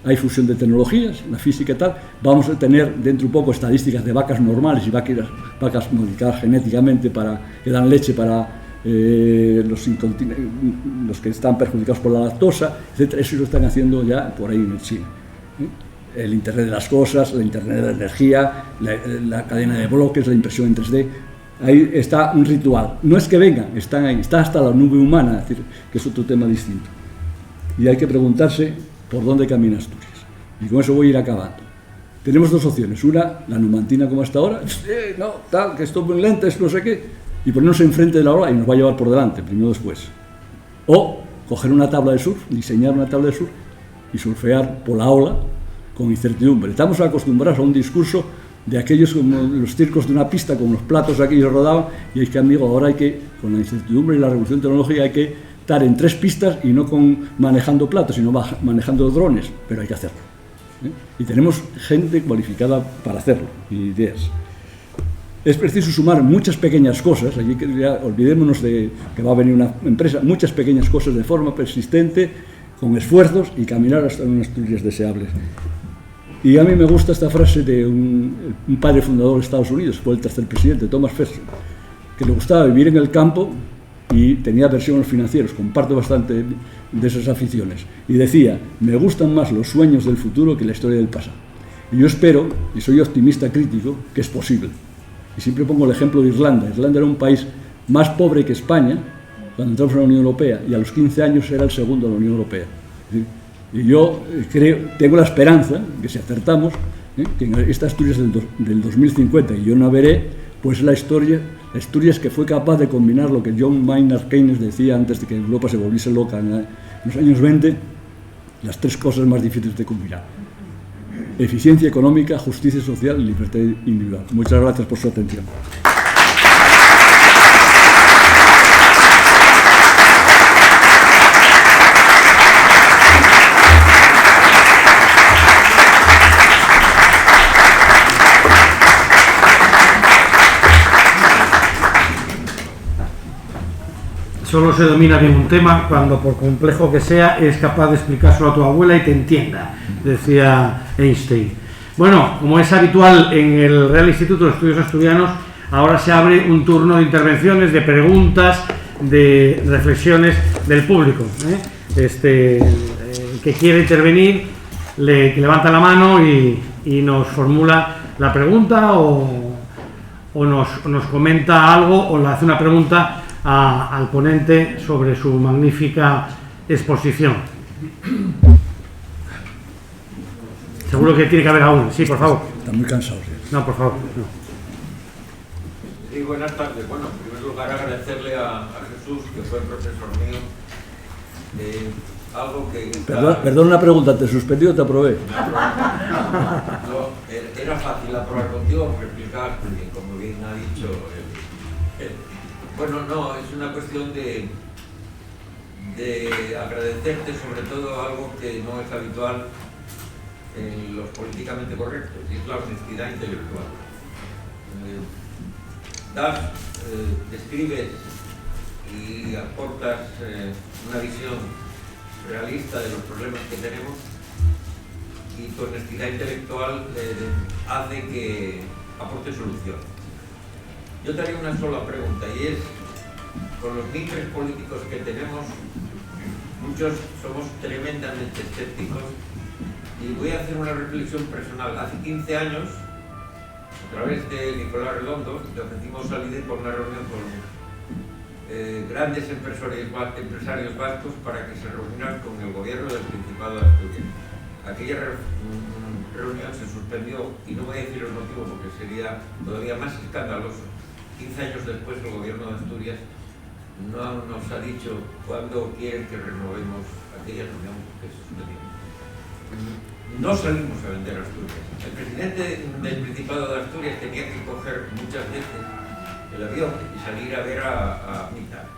Hay fusión de tecnologías, la física y tal. Vamos a tener dentro un poco estadísticas de vacas normales y vacas modificadas genéticamente que dan leche para los que están perjudicados por la lactosa, etc. Eso lo están haciendo ya por ahí en China. El Internet de las cosas, la Internet de la energía, la cadena de bloques, la impresión en 3D. Ahí está un ritual. No es que vengan, están ahí. Está hasta la nube humana, es decir, que es otro tema distinto. Y hay que preguntarse por dónde camina Asturias. Y con eso voy a ir acabando. Tenemos 2 opciones. Una, la numantina como hasta ahora, no, tal, que esto es muy lento, es no sé qué, y ponernos enfrente de la ola y nos va a llevar por delante, primero o después. O coger una tabla de surf, diseñar una tabla de surf y surfear por la ola con incertidumbre. Estamos acostumbrados a un discurso de aquellos como los circos de una pista con los platos aquí se rodaban, y es que, amigo, ahora hay que, con la incertidumbre y la revolución tecnológica, hay que estar en 3 pistas y no manejando platos, sino manejando drones, pero hay que hacerlo. Y tenemos gente cualificada para hacerlo, y ideas. Es preciso sumar muchas pequeñas cosas, allí ya olvidémonos de que va a venir una empresa, muchas pequeñas cosas de forma persistente, con esfuerzos, y caminar hasta unas Asturias deseables. Y a mí me gusta esta frase de un padre fundador de Estados Unidos, fue el 3er presidente, Thomas Jefferson, que le gustaba vivir en el campo y tenía aversión a los financieros. Comparto bastante de esas aficiones. Y decía, me gustan más los sueños del futuro que la historia del pasado. Y yo espero, y soy optimista crítico, que es posible. Y siempre pongo el ejemplo de Irlanda. Irlanda era un país más pobre que España cuando entramos en la Unión Europea, y a los 15 años era el segundo de la Unión Europea. Es decir, y yo tengo la esperanza, que si acertamos, que en esta Asturias del 2050, y yo no veré, pues la Asturias que fue capaz de combinar lo que John Maynard Keynes decía antes de que Europa se volviese loca en los años 20, las tres cosas más difíciles de combinar: eficiencia económica, justicia social y libertad individual. Muchas gracias por su atención. Solo se domina bien un tema cuando, por complejo que sea, es capaz de explicárselo a tu abuela y te entienda, decía Einstein. Bueno, como es habitual en el Real Instituto de Estudios Asturianos, ahora se abre un turno de intervenciones, de preguntas, de reflexiones del público. El que quiere intervenir que levanta la mano y nos formula la pregunta o nos comenta algo o le hace una pregunta al ponente sobre su magnífica exposición. Seguro que tiene que haber aún. Sí, por favor. Está muy cansado. ¿Sí? No, por favor. No. Sí, buenas tardes. Bueno, en primer lugar agradecerle a Jesús, que fue profesor mío, algo que... Perdón una pregunta, ¿te suspendí o te aprobé? No, era fácil aprobar contigo porque explicabas muy bien, como bien ha dicho bueno, no, es una cuestión de agradecerte sobre todo algo que no es habitual en los políticamente correctos, y es la honestidad intelectual. Describes y aportas una visión realista de los problemas que tenemos, y tu honestidad intelectual hace que aporte soluciones. Yo te haría una sola pregunta, y es, con los micros políticos que tenemos, muchos somos tremendamente escépticos, y voy a hacer una reflexión personal. Hace 15 años, a través de Nicolás Redondo, le ofrecimos salir por una reunión con grandes empresarios vascos para que se reunieran con el gobierno del Principado de Asturias. Aquella reunión se suspendió, y no voy a decir el motivo porque sería todavía más escandaloso. 15 años después, el gobierno de Asturias no nos ha dicho cuándo quieren que renovemos aquella reunión que se suspendió. No salimos a vender Asturias. El presidente del Principado de Asturias tenía que coger muchas veces el avión y salir a ver a Mita.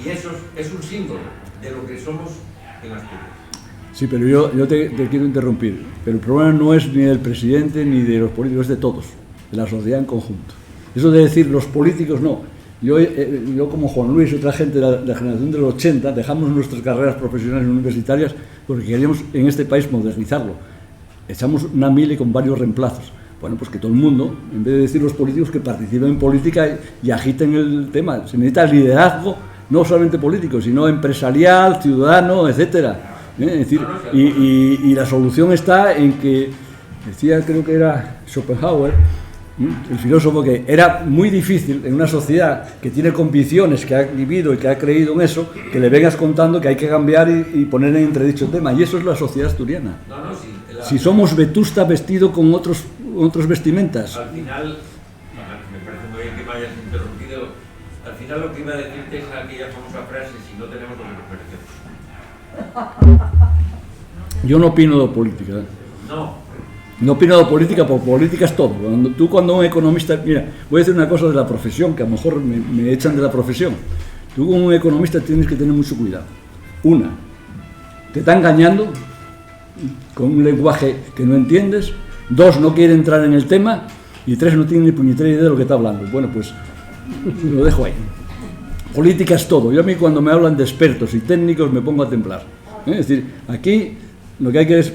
Y eso es un símbolo de lo que somos en Asturias. Sí, pero yo te quiero interrumpir. Pero el problema no es ni del presidente ni de los políticos, es de todos, de la sociedad en conjunto. Eso de decir los políticos no. Yo como Juan Luis y otra gente de la generación del 80 dejamos nuestras carreras profesionales universitarias porque queríamos en este país modernizarlo. Echamos una mili con varios reemplazos. Bueno, pues que todo el mundo, en vez de decir los políticos, que participen en política y agiten el tema. Se necesita liderazgo, no solamente político, sino empresarial, ciudadano, etcétera. Es decir, y la solución está en que, decía, creo que era Schopenhauer, el filósofo, que era muy difícil en una sociedad que tiene convicciones, que ha vivido y que ha creído en eso, que le vengas contando que hay que cambiar y poner en entredicho el tema. Y eso es la sociedad asturiana. Si somos vetusta vestido con otros vestimentas. Al final, me parece muy bien que me hayas interrumpido, al final lo que iba a decirte es aquella famosa frase: si no tenemos lo que nos merecemos. Yo no opino de política. No opino de política, porque política es todo. Cuando un economista... Mira, voy a decir una cosa de la profesión, que a lo mejor me echan de la profesión. Tú como un economista tienes que tener mucho cuidado. Una, te está engañando con un lenguaje que no entiendes. Dos, no quiere entrar en el tema. Y tres, no tiene ni puñetera idea de lo que está hablando. Bueno, pues lo dejo ahí. Política es todo. Yo a mí, cuando me hablan de expertos y técnicos, me pongo a temblar. Es decir, aquí lo que hay que es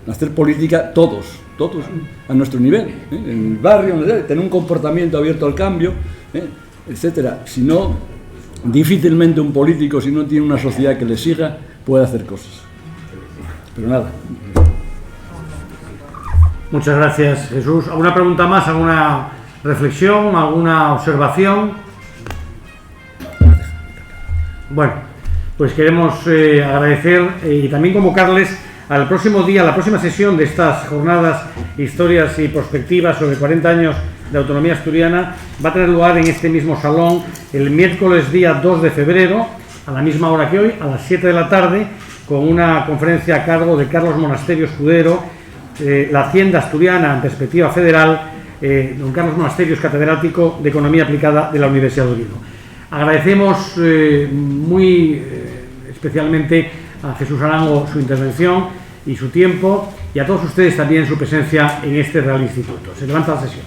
hacer política todos a nuestro nivel, en el barrio, tener un comportamiento abierto al cambio, etcétera. Si no, difícilmente un político, si no tiene una sociedad que le siga, puede hacer cosas. Pero nada. Muchas gracias, Jesús. ¿Alguna pregunta más? ¿Alguna reflexión? ¿Alguna observación? Bueno, pues queremos agradecer y también convocarles al próximo día, a la próxima sesión de estas jornadas Historias y Perspectivas sobre 40 años de autonomía asturiana. Va a tener lugar en este mismo salón el miércoles día 2 de febrero, a la misma hora que hoy, a las 7 de la tarde, con una conferencia a cargo de Carlos Monasterio Escudero, la Hacienda Asturiana en Perspectiva Federal. Don Carlos Monasterio es catedrático de Economía Aplicada de la Universidad de Oviedo. Agradecemos muy especialmente a Jesús Arango su intervención y su tiempo, y a todos ustedes también su presencia en este Real Instituto. Se levanta la sesión.